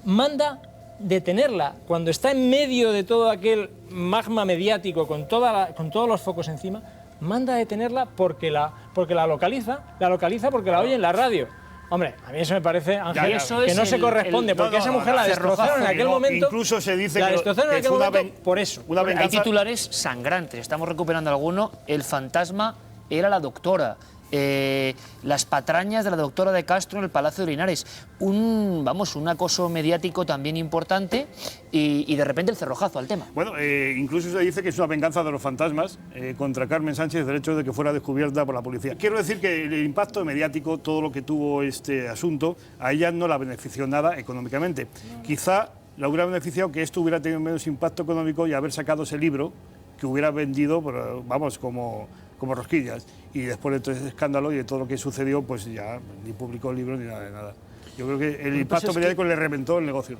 Speaker 4: manda detenerla cuando está en medio de todo aquel magma mediático con todos los focos encima, manda a detenerla porque la localiza porque la oye en la radio. Hombre, a mí eso me parece, Ángel, que no se corresponde, porque esa mujer la destrozaron en aquel momento.
Speaker 3: Incluso se dice
Speaker 4: la destrozaron en aquel momento por eso.
Speaker 1: Hay titulares sangrantes, estamos recuperando alguno, el fantasma era la doctora. Las patrañas de la doctora de Castro en el Palacio de Linares, un acoso mediático también importante y de repente el cerrojazo al tema.
Speaker 3: Bueno, incluso se dice que es una venganza de los fantasmas contra Carmen Sánchez del hecho de que fuera descubierta por la policía. Quiero decir que el impacto mediático, todo lo que tuvo este asunto, a ella no la benefició nada económicamente. Quizá la hubiera beneficiado que esto hubiera tenido menos impacto económico y haber sacado ese libro que hubiera vendido, vamos, como rosquillas. Y después de todo ese escándalo y de todo lo que sucedió, pues ya ni publicó el libro ni nada de nada. Yo creo que el impacto mediático le reventó el negocio.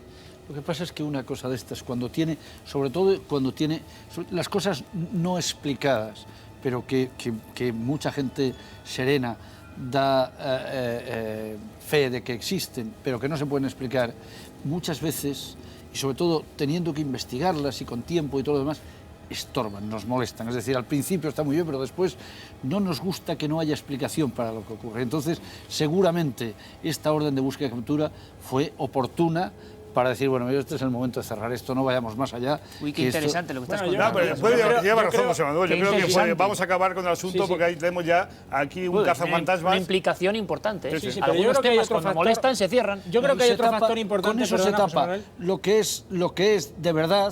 Speaker 2: Lo que pasa es que una cosa de estas, cuando tiene, sobre todo cuando tiene las cosas no explicadas, pero que mucha gente serena da fe de que existen, pero que no se pueden explicar, muchas veces, y sobre todo teniendo que investigarlas y con tiempo y todo lo demás, estorban, nos molestan. Es decir, al principio está muy bien, pero después no nos gusta que no haya explicación para lo que ocurre. Entonces, seguramente esta orden de búsqueda y captura fue oportuna para decir, bueno, este es el momento de cerrar esto, no vayamos más allá.
Speaker 1: Uy, qué interesante lo que estás contando.
Speaker 3: No, pero después lleva razón, José Manuel. Yo creo que vamos a acabar con el asunto porque ahí tenemos ya aquí un cazafantasmas.
Speaker 1: Una implicación importante.
Speaker 3: Sí,
Speaker 1: pero algunos temas cuando molestan se cierran.
Speaker 4: Yo creo que hay otro factor importante.
Speaker 2: Con eso se tapa lo que es de verdad.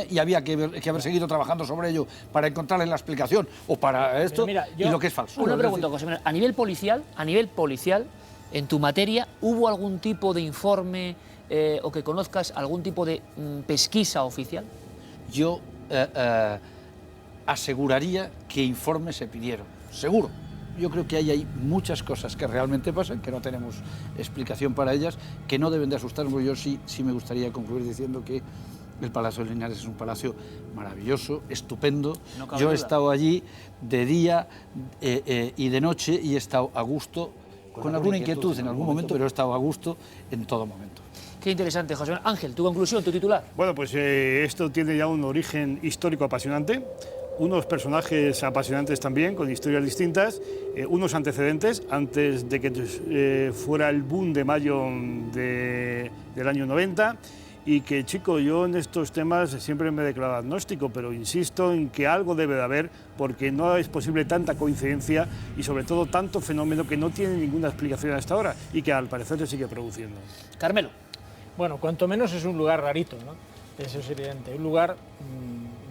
Speaker 2: Y había que haber seguido trabajando sobre ello para encontrarle la explicación o para esto, y lo que es falso.
Speaker 1: Una pregunta, José Manuel. A nivel policial, en tu materia, ¿hubo algún tipo de informe o que conozcas algún tipo de pesquisa oficial?
Speaker 2: Yo aseguraría que informes se pidieron, seguro. Yo creo que hay muchas cosas que realmente pasan, que no tenemos explicación para ellas, que no deben de asustarnos. Yo sí me gustaría concluir diciendo que el Palacio de Linares es un palacio maravilloso, estupendo. No Yo he estado allí de día y de noche y he estado a gusto, con alguna inquietud en algún momento, pero he estado a gusto en todo momento.
Speaker 1: Qué interesante, José Manuel. Ángel, tu conclusión, tu titular.
Speaker 3: Bueno, pues esto tiene ya un origen histórico apasionante, unos personajes apasionantes también, con historias distintas, unos antecedentes, antes de que fuera el boom de mayo del año 90, y que, chico, yo en estos temas siempre me he declarado agnóstico, pero insisto en que algo debe de haber, porque no es posible tanta coincidencia y sobre todo tanto fenómeno que no tiene ninguna explicación hasta ahora y que al parecer se sigue produciendo.
Speaker 1: Carmelo.
Speaker 4: Bueno, cuanto menos es un lugar rarito, ¿no? Eso es evidente. Un lugar,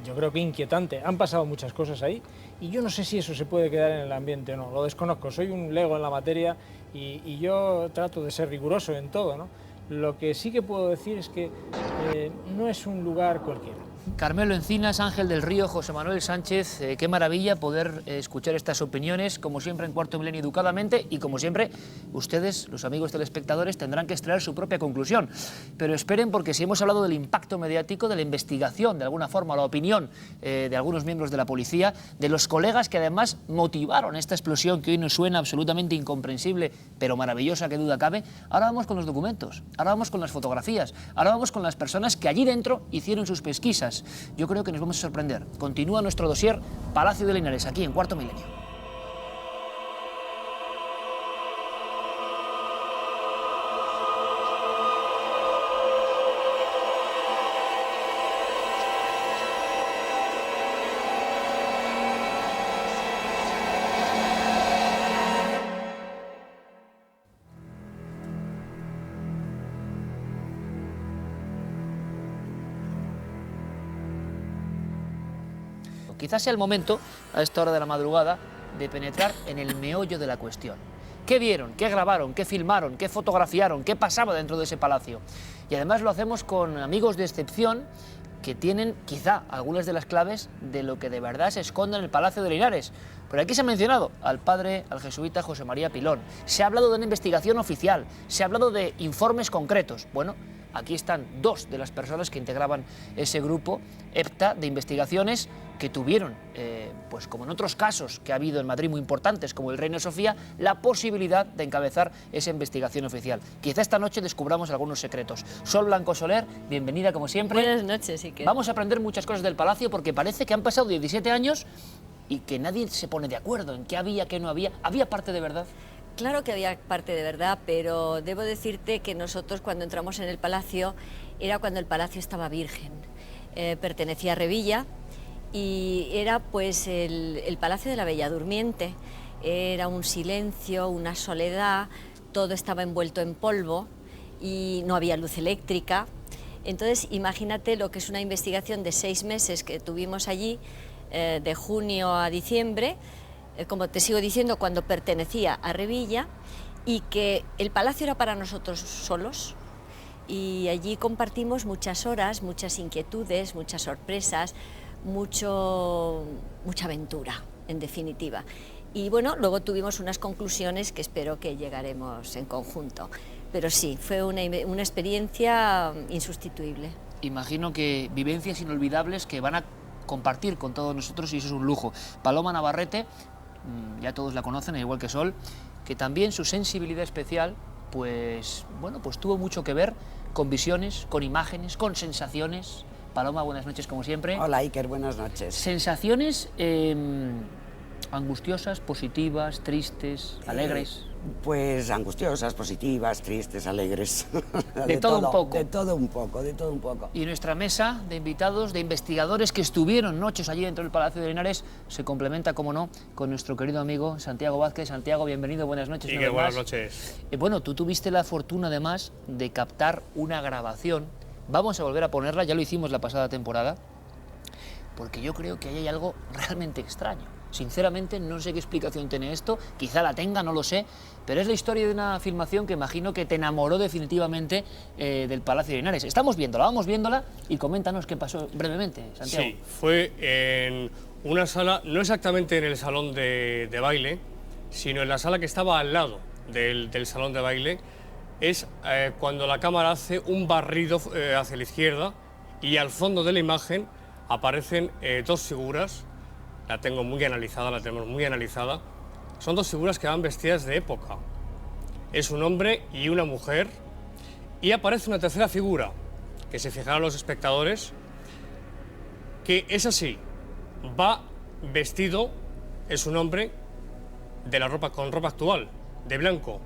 Speaker 4: yo creo que inquietante. Han pasado muchas cosas ahí y yo no sé si eso se puede quedar en el ambiente o no. Lo desconozco. Soy un lego en la materia y yo trato de ser riguroso en todo, ¿no? Lo que sí que puedo decir es que no es un lugar cualquiera.
Speaker 1: Carmelo Encinas, Ángel del Río, José Manuel Sánchez, qué maravilla poder escuchar estas opiniones, como siempre en Cuarto Milenio educadamente, y como siempre ustedes, los amigos telespectadores, tendrán que extraer su propia conclusión. Pero esperen, porque si hemos hablado del impacto mediático, de la investigación, de alguna forma, la opinión de algunos miembros de la policía, de los colegas que además motivaron esta explosión que hoy nos suena absolutamente incomprensible, pero maravillosa, que duda cabe, ahora vamos con los documentos, ahora vamos con las fotografías, ahora vamos con las personas que allí dentro hicieron sus pesquisas. Yo creo que nos vamos a sorprender. Continúa nuestro dossier Palacio de Linares, aquí en Cuarto Milenio. Quizás sea el momento, a esta hora de la madrugada, de penetrar en el meollo de la cuestión. ¿Qué vieron? ¿Qué grabaron? ¿Qué filmaron? ¿Qué fotografiaron? ¿Qué pasaba dentro de ese palacio? Y además lo hacemos con amigos de excepción que tienen quizá algunas de las claves de lo que de verdad se esconde en el Palacio de Linares. Pero aquí se ha mencionado al padre, al jesuita José María Pilón. Se ha hablado de una investigación oficial, se ha hablado de informes concretos. Bueno, aquí están dos de las personas que integraban ese grupo EPTA de investigaciones que tuvieron, pues como en otros casos que ha habido en Madrid muy importantes, como el Reina Sofía, la posibilidad de encabezar esa investigación oficial. Quizá esta noche descubramos algunos secretos. Sol Blanco Soler, bienvenida como siempre.
Speaker 5: Buenas noches, sí que.
Speaker 1: Vamos a aprender muchas cosas del Palacio porque parece que han pasado 17 años y que nadie se pone de acuerdo en qué había, qué no había. ¿Había parte de verdad?
Speaker 5: Claro que había parte de verdad, pero debo decirte que nosotros cuando entramos en el Palacio era cuando el Palacio estaba virgen. Pertenecía a Revilla y era pues el Palacio de la Bella Durmiente. Era un silencio, una soledad, todo estaba envuelto en polvo y no había luz eléctrica. Entonces imagínate lo que es una investigación de 6 meses que tuvimos allí, de junio a diciembre, como te sigo diciendo, cuando pertenecía a Revilla, y que el palacio era para nosotros solos, y allí compartimos muchas horas, muchas inquietudes, muchas sorpresas, mucha aventura, en definitiva. Y bueno, luego tuvimos unas conclusiones que espero que llegaremos en conjunto. Pero sí, fue una experiencia insustituible.
Speaker 1: Imagino que vivencias inolvidables que van a compartir con todos nosotros y eso es un lujo. Paloma Navarrete, ya todos la conocen, igual que Sol, que también su sensibilidad especial, pues bueno, pues tuvo mucho que ver con visiones, con imágenes, con sensaciones. Paloma, buenas noches como siempre.
Speaker 6: Hola Iker, buenas noches.
Speaker 1: Sensaciones angustiosas, positivas, tristes, alegres.
Speaker 6: Pues angustiosas, positivas, tristes, alegres.
Speaker 1: De todo un poco.
Speaker 6: De todo un poco, de todo un poco.
Speaker 1: Y nuestra mesa de invitados, de investigadores que estuvieron noches allí dentro del Palacio de Linares, se complementa, como no, con nuestro querido amigo Santiago Vázquez. Santiago, bienvenido, buenas noches.
Speaker 7: Y que buenas noches.
Speaker 1: Bueno, tú tuviste la fortuna, además, de captar una grabación. Vamos a volver a ponerla, ya lo hicimos la pasada temporada, porque yo creo que ahí hay algo realmente extraño. Sinceramente, no sé qué explicación tiene esto, quizá la tenga, no lo sé, pero es la historia de una filmación que imagino que te enamoró definitivamente del Palacio de Linares. Estamos viéndola, vamos viéndola y coméntanos qué pasó brevemente, Santiago.
Speaker 7: Sí, fue en una sala, no exactamente en el salón de baile, sino en la sala que estaba al lado del salón de baile. Es cuando la cámara hace un barrido hacia la izquierda y al fondo de la imagen aparecen 2 figuras. La tengo muy analizada, la tenemos muy analizada. Son 2 figuras que van vestidas de época. Es un hombre y una mujer. Y aparece una tercera figura, que se fijarán los espectadores, que es así. Va vestido, es un hombre con ropa actual, de blanco.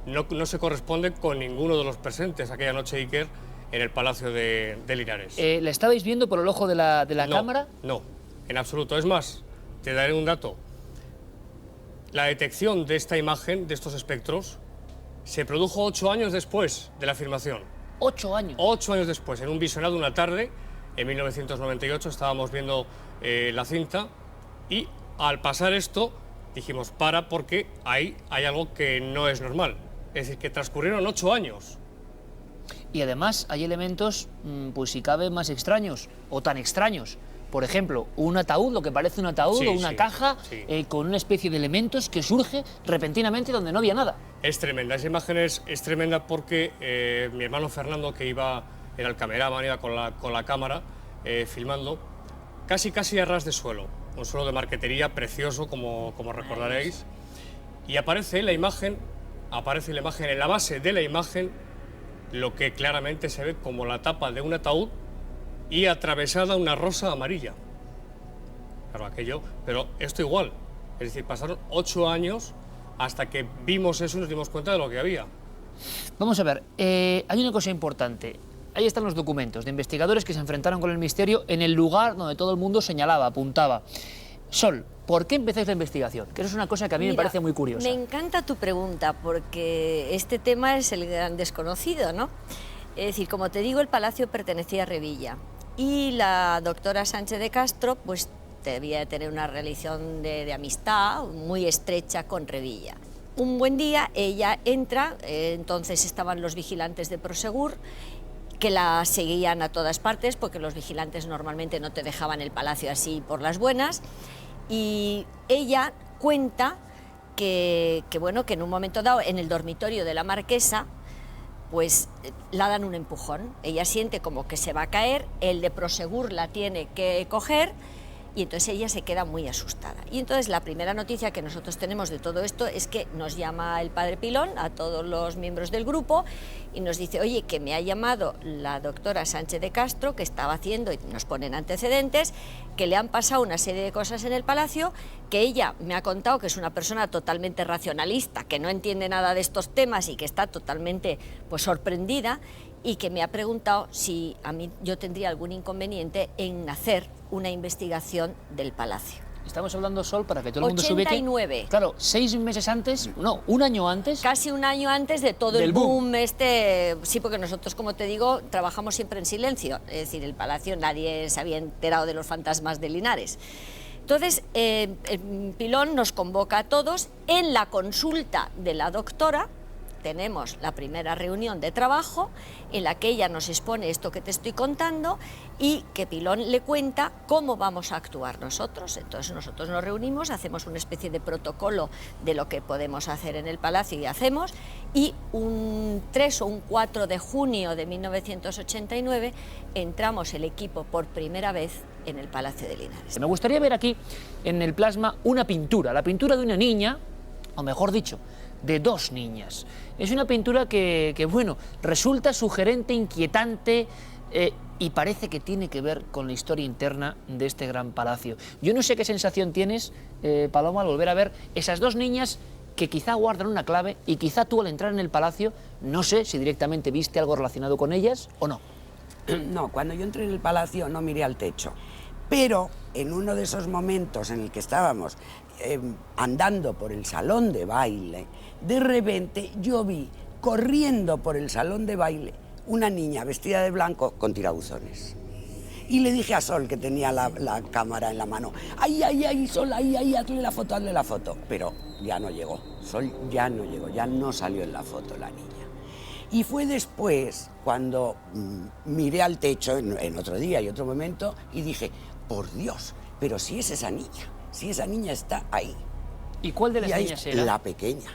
Speaker 7: No se corresponde con ninguno de los presentes aquella noche, Iker, en el Palacio de Linares.
Speaker 1: ¿La estabais viendo por el ojo de la cámara?
Speaker 7: No, en absoluto. Es más, te daré un dato. La detección de esta imagen, de estos espectros, se produjo 8 años después de la filmación.
Speaker 1: 8 años.
Speaker 7: 8 años después, en un visionado una tarde, en 1998, estábamos viendo la cinta y al pasar esto dijimos porque ahí hay algo que no es normal. Es decir, que transcurrieron 8 años.
Speaker 1: Y además hay elementos, pues si cabe, más extraños o tan extraños. Por ejemplo, un ataúd, lo que parece un ataúd o una caja con una especie de elementos que surge repentinamente donde no había nada.
Speaker 7: Es tremenda, esa imagen es tremenda porque mi hermano Fernando, que era el cameraman, iba con la cámara filmando, casi a ras de suelo, un suelo de marquetería precioso, como recordaréis, y aparece la imagen, en la base de la imagen, lo que claramente se ve como la tapa de un ataúd y atravesada una rosa amarilla. Claro, aquello, pero esto igual. Es decir, pasaron 8 años hasta que vimos eso y nos dimos cuenta de lo que había.
Speaker 1: Vamos a ver, hay una cosa importante. Ahí están los documentos de investigadores que se enfrentaron con el misterio en el lugar donde todo el mundo señalaba, apuntaba. Sol, ¿por qué empezáis la investigación? Que eso es una cosa que a mí me parece muy curiosa.
Speaker 5: Me encanta tu pregunta porque este tema es el gran desconocido, ¿no? Es decir, como te digo, el palacio pertenecía a Revilla y la doctora Sánchez de Castro pues debía tener una relación de amistad muy estrecha con Revilla. Un buen día ella entra, entonces estaban los vigilantes de Prosegur, que la seguían a todas partes porque los vigilantes normalmente no te dejaban el palacio así por las buenas, y ella cuenta que en un momento dado en el dormitorio de la marquesa pues la dan un empujón, ella siente como que se va a caer, el de Prosegur la tiene que coger y entonces ella se queda muy asustada. Y entonces la primera noticia que nosotros tenemos de todo esto es que nos llama el padre Pilón a todos los miembros del grupo y nos dice, oye, que me ha llamado la doctora Sánchez de Castro, que estaba haciendo, y nos ponen antecedentes, que le han pasado una serie de cosas en el palacio, que ella me ha contado que es una persona totalmente racionalista, que no entiende nada de estos temas y que está totalmente pues sorprendida, y que me ha preguntado si yo tendría algún inconveniente en hacer una investigación del palacio.
Speaker 1: Estamos hablando, Sol, para que todo el mundo se ubique.
Speaker 5: 89.
Speaker 1: Claro, 6 meses antes, no, un año antes.
Speaker 5: Casi un año antes de todo el boom este. Sí, porque nosotros, como te digo, trabajamos siempre en silencio. Es decir, el palacio, nadie se había enterado de los fantasmas de Linares. Entonces, el Pilón nos convoca a todos. En la consulta de la doctora tenemos la primera reunión de trabajo en la que ella nos expone esto que te estoy contando y que Pilón le cuenta cómo vamos a actuar nosotros. Entonces nosotros nos reunimos, hacemos una especie de protocolo de lo que podemos hacer en el palacio y hacemos, y un 3 o un 4 de junio de 1989 entramos el equipo por primera vez en el Palacio de Linares.
Speaker 1: Me gustaría ver aquí en el plasma una pintura, la pintura de una niña, o mejor dicho, de 2 niñas. Es una pintura que bueno, resulta sugerente, inquietante y parece que tiene que ver con la historia interna de este gran palacio. Yo no sé qué sensación tienes, Paloma, al volver a ver esas 2 niñas que quizá guardan una clave y quizá tú al entrar en el palacio, no sé si directamente viste algo relacionado con ellas o no.
Speaker 6: No, cuando yo entré en el palacio no miré al techo, pero en uno de esos momentos en el que estábamos andando por el salón de baile, de repente yo vi corriendo por el salón de baile una niña vestida de blanco con tirabuzones. Y le dije a Sol, que tenía la cámara en la mano, ¡ay, Sol, ay, hazle la foto! Pero ya no llegó, Sol ya no llegó, ya no salió en la foto la niña. Y fue después cuando miré al techo en otro día y otro momento y dije, por Dios, pero si es esa niña está ahí.
Speaker 1: ¿Y cuál de las niñas era?
Speaker 6: La pequeña.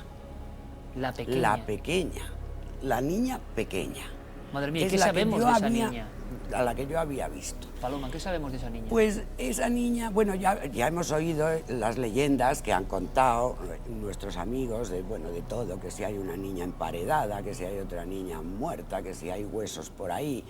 Speaker 1: La pequeña.
Speaker 6: La pequeña, la niña pequeña.
Speaker 1: Madre mía, ¿qué sabemos de esa niña?
Speaker 6: A la que yo había visto.
Speaker 1: Paloma, ¿qué sabemos de esa niña?
Speaker 6: Pues esa niña, bueno, ya hemos oído las leyendas que han contado nuestros amigos, de todo, que si hay una niña emparedada, que si hay otra niña muerta, que si hay huesos por ahí.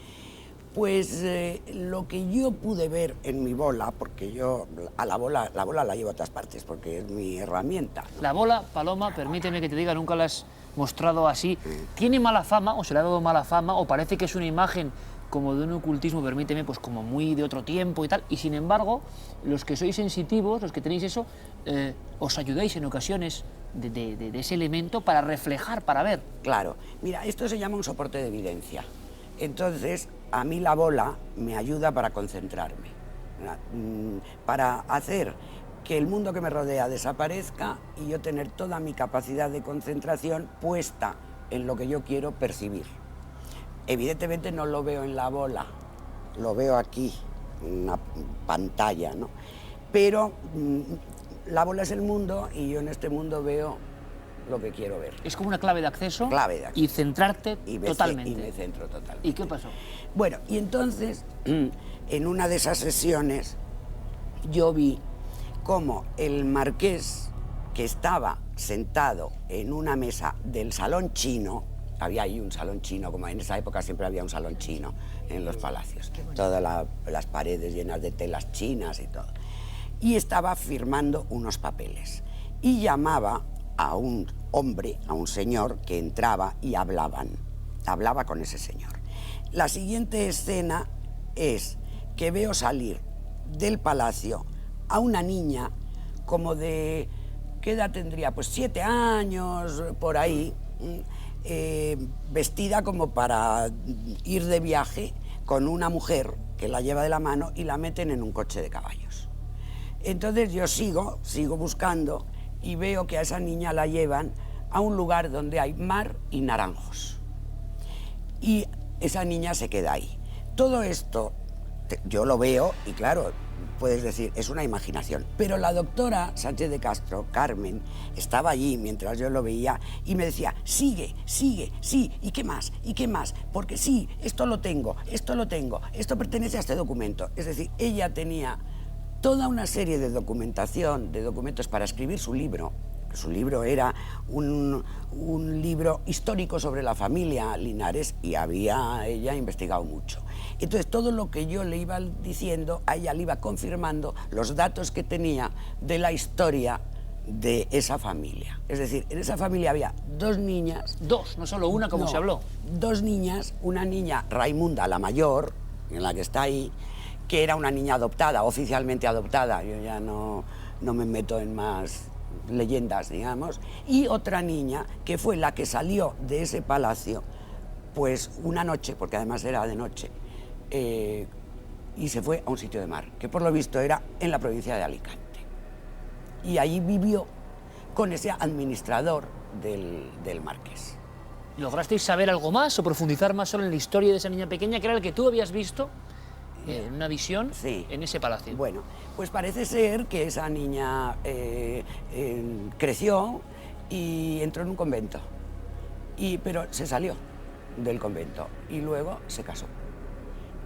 Speaker 6: Pues lo que yo pude ver en mi bola, porque yo a la bola la llevo a todas partes, porque es mi herramienta.
Speaker 1: La bola, Paloma, permíteme que te diga, nunca la has mostrado así. ¿Tiene mala fama o se le ha dado mala fama o parece que es una imagen como de un ocultismo, permíteme, pues como muy de otro tiempo y tal? Y sin embargo, los que sois sensitivos, los que tenéis eso, os ayudáis en ocasiones de ese elemento para reflejar, para ver.
Speaker 6: Claro, mira, esto se llama un soporte de evidencia. Entonces, a mí la bola me ayuda para concentrarme, para hacer que el mundo que me rodea desaparezca y yo tener toda mi capacidad de concentración puesta en lo que yo quiero percibir. Evidentemente no lo veo en la bola, lo veo aquí, en una pantalla, ¿no? Pero la bola es el mundo y yo en este mundo veo lo que quiero ver.
Speaker 1: Es como una clave de acceso.
Speaker 6: Clave de acceso.
Speaker 1: Y centrarte totalmente.
Speaker 6: Y me centro totalmente.
Speaker 1: ¿Y qué pasó?
Speaker 6: Bueno, y entonces, en una de esas sesiones, yo vi cómo el marqués, que estaba sentado en una mesa del salón chino, había ahí un salón chino, como en esa época siempre había un salón chino en los palacios, todas las paredes llenas de telas chinas y todo, y estaba firmando unos papeles, y llamaba a un hombre, a un señor que entraba y hablaba con ese señor. La siguiente escena es que veo salir del palacio a una niña como de, ¿qué edad tendría? Pues 7 años, por ahí, vestida como para ir de viaje con una mujer que la lleva de la mano y la meten en un coche de caballos. Entonces yo sigo buscando y veo que a esa niña la llevan a un lugar donde hay mar y naranjos. Y esa niña se queda ahí. Todo esto yo lo veo y claro, puedes decir, es una imaginación. Pero la doctora Sánchez de Castro, Carmen, estaba allí mientras yo lo veía y me decía, sigue, sí, ¿y qué más? ¿Y qué más? Porque sí, esto lo tengo, esto pertenece a este documento. Es decir, ella tenía toda una serie de documentación, de documentos para escribir su libro. Su libro era un libro histórico sobre la familia Linares y había ella investigado mucho. Entonces todo lo que yo le iba diciendo, a ella le iba confirmando los datos que tenía de la historia de esa familia. Es decir, en esa familia había 2 niñas.
Speaker 1: 2, no solo una, como
Speaker 6: No,
Speaker 1: se habló.
Speaker 6: 2 niñas, una niña Raimunda, la mayor, en la que está ahí, que era una niña adoptada, oficialmente adoptada, yo ya no me meto en más leyendas, digamos, y otra niña que fue la que salió de ese palacio, pues una noche, porque además era de noche, y se fue a un sitio de mar, que por lo visto era en la provincia de Alicante. Y ahí vivió con ese administrador del marqués.
Speaker 1: ¿Lograsteis saber algo más o profundizar más solo en la historia de esa niña pequeña, que era el que tú habías visto en una visión en ese palacio?
Speaker 6: Bueno, pues parece ser que esa niña creció y entró en un convento, pero se salió del convento y luego se casó.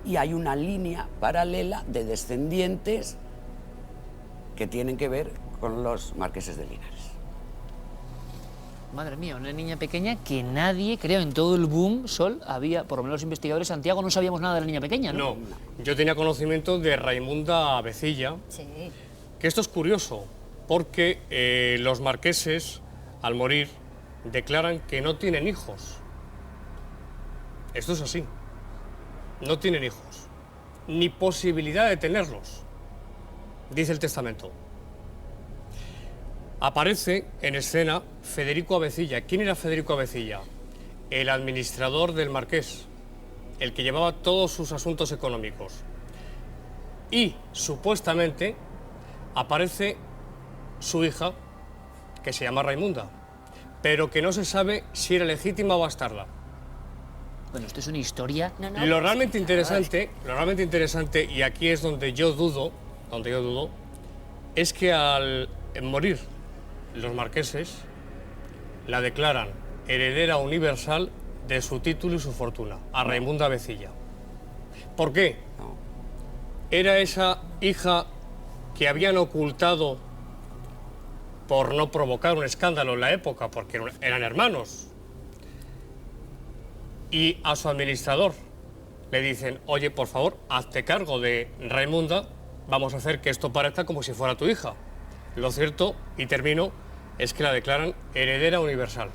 Speaker 6: Y hay una línea paralela de descendientes que tienen que ver con los marqueses de Linares.
Speaker 1: Madre mía, una niña pequeña que nadie, creo, en todo el boom, Sol, había, por lo menos los investigadores de Santiago, no sabíamos nada de la niña pequeña, ¿no?
Speaker 7: No, yo tenía conocimiento de Raimunda Avecilla,
Speaker 5: Sí.
Speaker 7: que esto es curioso, porque los marqueses, al morir, declaran que no tienen hijos. Esto es así. No tienen hijos, ni posibilidad de tenerlos, dice el testamento. Aparece en escena Federico Avecilla. ¿Quién era Federico Avecilla? El administrador del marqués, el que llevaba todos sus asuntos económicos. Y, supuestamente, aparece su hija, que se llama Raimunda, pero que no se sabe si era legítima o bastarda.
Speaker 1: Bueno, esto es una historia...
Speaker 7: Lo realmente interesante, y aquí es donde yo dudo, es que al morir los marqueses la declaran heredera universal de su título y su fortuna, a Raimunda Avecilla. ¿Por qué? Era esa hija que habían ocultado por no provocar un escándalo en la época, porque eran hermanos. Y a su administrador le dicen, oye, por favor, hazte cargo de Raimunda, vamos a hacer que esto parezca como si fuera tu hija. Lo cierto, y termino, es que la declaran heredera universal.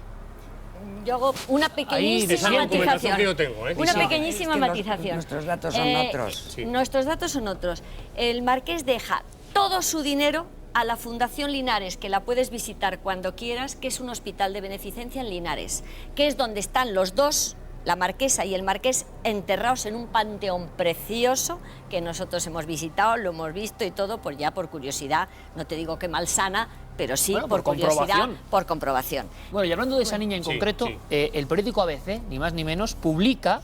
Speaker 5: Yo hago una pequeñísima matización.
Speaker 7: Que yo tengo,
Speaker 5: Una pequeñísima matización.
Speaker 6: Nuestros datos son otros.
Speaker 7: Sí.
Speaker 5: Nuestros datos son otros. El marqués deja todo su dinero a la Fundación Linares, que la puedes visitar cuando quieras, que es un hospital de beneficencia en Linares, que es donde están los dos, la marquesa y el marqués, enterrados en un panteón precioso que nosotros hemos visitado, lo hemos visto y todo, por curiosidad, no te digo que malsana, pero sí,
Speaker 1: bueno,
Speaker 5: por curiosidad, por comprobación.
Speaker 1: Bueno, y hablando de esa niña en concreto, el periódico ABC, ni más ni menos, publica,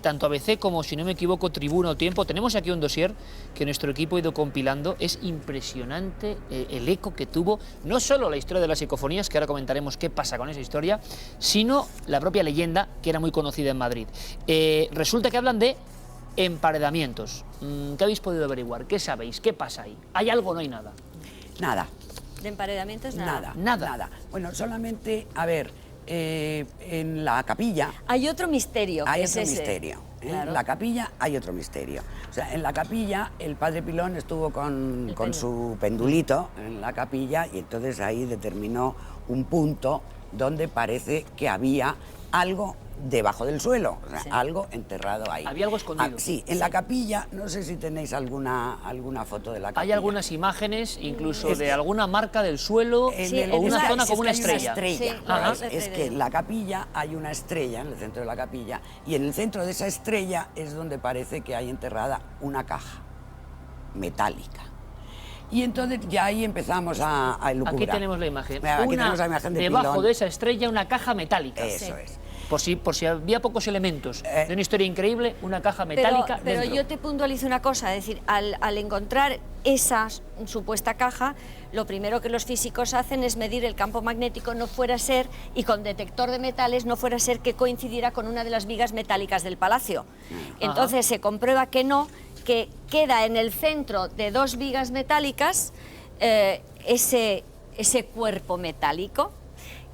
Speaker 1: tanto ABC como, si no me equivoco, Tribuna o Tiempo. Tenemos aquí un dossier que nuestro equipo ha ido compilando. Es impresionante el eco que tuvo, no solo la historia de las psicofonías, que ahora comentaremos qué pasa con esa historia, sino la propia leyenda, que era muy conocida en Madrid. Resulta que hablan de emparedamientos. ¿Qué habéis podido averiguar? ¿Qué sabéis? ¿Qué pasa ahí? ¿Hay algo o no hay nada?
Speaker 6: Nada.
Speaker 5: ¿De emparedamientos? Nada.
Speaker 6: Nada. Bueno, solamente, a ver, en la capilla...
Speaker 5: Hay otro misterio.
Speaker 6: Hay
Speaker 5: es
Speaker 6: otro
Speaker 5: ese.
Speaker 6: misterio.
Speaker 5: Claro.
Speaker 6: En la capilla hay otro misterio. O sea, en la capilla el padre Pilón estuvo con su pendulito en la capilla y entonces ahí determinó un punto donde parece que había algo debajo del suelo, o sea, algo enterrado ahí.
Speaker 1: Había algo escondido.
Speaker 6: Sí, en la capilla, no sé si tenéis alguna foto de la capilla.
Speaker 1: Hay algunas imágenes, incluso de alguna marca del suelo, o una zona como una estrella.
Speaker 5: Sí,
Speaker 6: Es que en la capilla hay una estrella, en el centro de la capilla, y en el centro de esa estrella es donde parece que hay enterrada una caja metálica. Y entonces ya ahí empezamos a elucubrar.
Speaker 1: Aquí tenemos la imagen.
Speaker 6: Aquí tenemos la imagen de
Speaker 1: debajo
Speaker 6: Pilón.
Speaker 1: de esa estrella una caja metálica.
Speaker 6: Eso es.
Speaker 1: Por si había pocos elementos de una historia increíble, una caja metálica
Speaker 5: Pero
Speaker 1: dentro.
Speaker 5: yo te puntualizo una cosa, es decir, al encontrar esa supuesta caja, lo primero que los físicos hacen es medir el campo magnético, no fuera a ser, y con detector de metales, no fuera a ser que coincidiera con una de las vigas metálicas del palacio. Entonces se comprueba que no, que queda en el centro de dos vigas metálicas ese cuerpo metálico,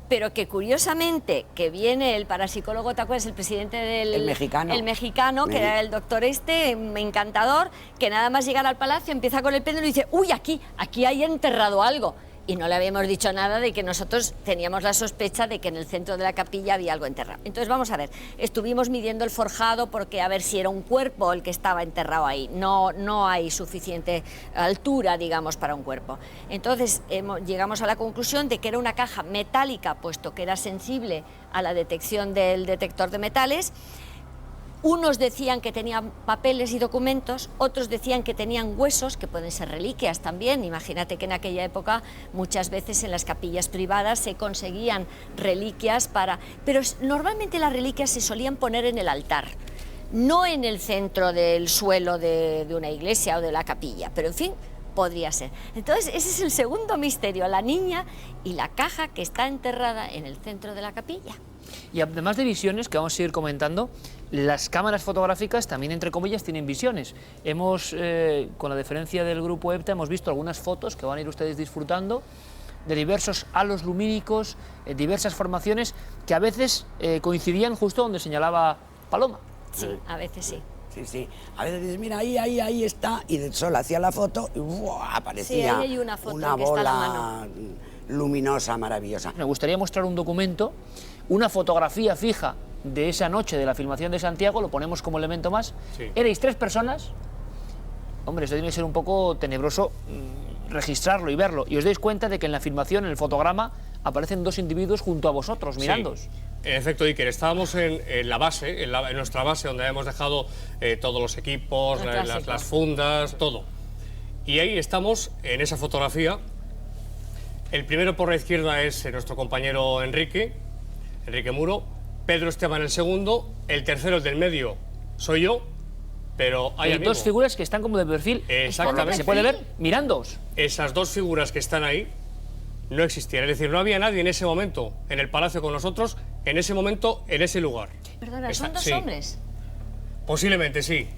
Speaker 5: pero que curiosamente, que viene el parapsicólogo, ¿te acuerdas? El presidente del...
Speaker 6: El mexicano.
Speaker 5: El mexicano, que era el doctor encantador, que nada más llegar al palacio empieza con el péndulo y dice, uy, aquí hay enterrado algo. y no le habíamos dicho nada de que nosotros teníamos la sospecha de que en el centro de la capilla había algo enterrado. Entonces, vamos a ver, estuvimos midiendo el forjado porque a ver si era un cuerpo el que estaba enterrado ahí. No hay suficiente altura, digamos, para un cuerpo. Entonces, llegamos a la conclusión de que era una caja metálica, puesto que era sensible a la detección del detector de metales. Unos decían que tenían papeles y documentos, otros decían que tenían huesos, que pueden ser reliquias también. Imagínate que en aquella época muchas veces en las capillas privadas se conseguían reliquias pero normalmente las reliquias se solían poner en el altar, no en el centro del suelo de una iglesia o de la capilla, pero en fin, podría ser. Entonces, ese es el segundo misterio, la niña y la caja que está enterrada en el centro de la capilla.
Speaker 1: Y además de visiones, que vamos a ir comentando, las cámaras fotográficas también, entre comillas, tienen visiones. Hemos, con la deferencia del grupo EPTA, hemos visto algunas fotos que van a ir ustedes disfrutando de diversos halos lumínicos, diversas formaciones que a veces coincidían justo donde señalaba Paloma.
Speaker 5: Sí, a veces sí.
Speaker 6: Sí. A veces dices, mira, ahí está, y del sol hacía la foto y aparecía
Speaker 5: sí, ahí hay una foto
Speaker 6: una
Speaker 5: que está a la
Speaker 6: bola
Speaker 5: mano.
Speaker 6: luminosa, maravillosa.
Speaker 1: Me gustaría mostrar un documento, una fotografía fija de esa noche de la filmación de Santiago, lo ponemos como elemento más.
Speaker 7: Sí.
Speaker 1: Erais 3 personas. Hombre, esto tiene que ser un poco tenebroso registrarlo y verlo. Y os dais cuenta de que en la filmación, en el fotograma, aparecen 2 individuos junto a vosotros, mirándoos.
Speaker 7: Sí. En efecto, Iker, estábamos en la base, en nuestra base, donde habíamos dejado todos los equipos, las fundas, todo. Y ahí estamos, en esa fotografía. El primero por la izquierda es nuestro compañero Enrique Muro. Pedro Esteban el segundo. El tercero, el del medio, soy yo. Pero hay
Speaker 1: 2 figuras que están como de perfil.
Speaker 7: Exactamente.
Speaker 1: Se puede ver mirándoos.
Speaker 7: Esas 2 figuras que están ahí no existían. Es decir, no había nadie en ese momento en el palacio con nosotros, en ese momento, en ese lugar.
Speaker 5: Perdona, ¿son 2 hombres?
Speaker 7: Posiblemente, sí.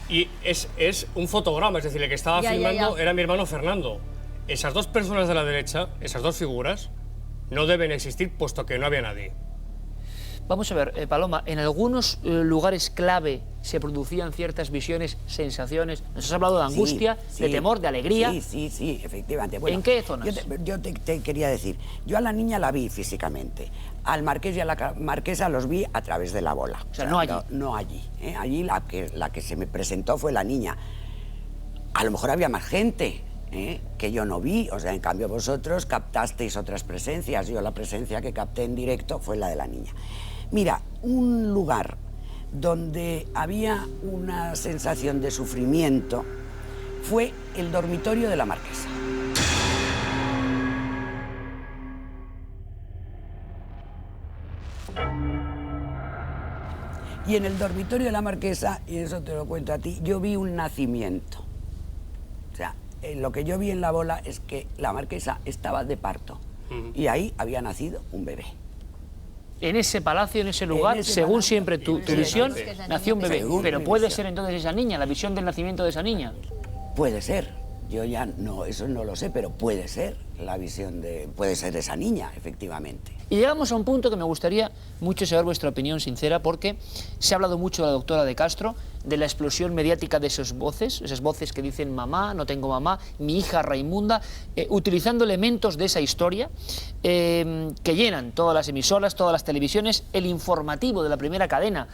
Speaker 7: Y es un fotograma, es decir, el que estaba filmando era mi hermano Fernando. Esas 2 personas de la derecha, esas 2 figuras, no deben existir puesto que no había nadie.
Speaker 1: Vamos a ver, Paloma, en algunos lugares clave se producían ciertas visiones, sensaciones. Nos has hablado de angustia, de temor, de alegría.
Speaker 6: Sí, efectivamente. Bueno,
Speaker 1: ¿en qué zonas?
Speaker 6: Yo te quería decir, yo a la niña la vi físicamente, al marqués y a la marquesa los vi a través de la bola.
Speaker 1: O sea, no allí.
Speaker 6: No allí. Allí la que se me presentó fue la niña. A lo mejor había más gente que yo no vi, o sea, en cambio vosotros captasteis otras presencias. Yo la presencia que capté en directo fue la de la niña. Mira, un lugar donde había una sensación de sufrimiento fue el dormitorio de la marquesa. Y en el dormitorio de la marquesa, y eso te lo cuento a ti, yo vi un nacimiento. O sea, lo que yo vi en la bola es que la marquesa estaba de parto y ahí había nacido un bebé.
Speaker 1: En ese palacio, en ese lugar, según siempre tu visión, nació un bebé. Pero puede ser entonces esa niña, la visión del nacimiento de esa niña.
Speaker 6: Puede ser. Yo ya no, eso no lo sé, pero puede ser la visión puede ser esa niña, efectivamente.
Speaker 1: Y llegamos a un punto que me gustaría mucho saber vuestra opinión sincera, porque se ha hablado mucho de la doctora de Castro, de la explosión mediática de esas voces que dicen mamá, no tengo mamá, mi hija Raimunda, utilizando elementos de esa historia que llenan todas las emisoras, todas las televisiones. El informativo de la primera cadena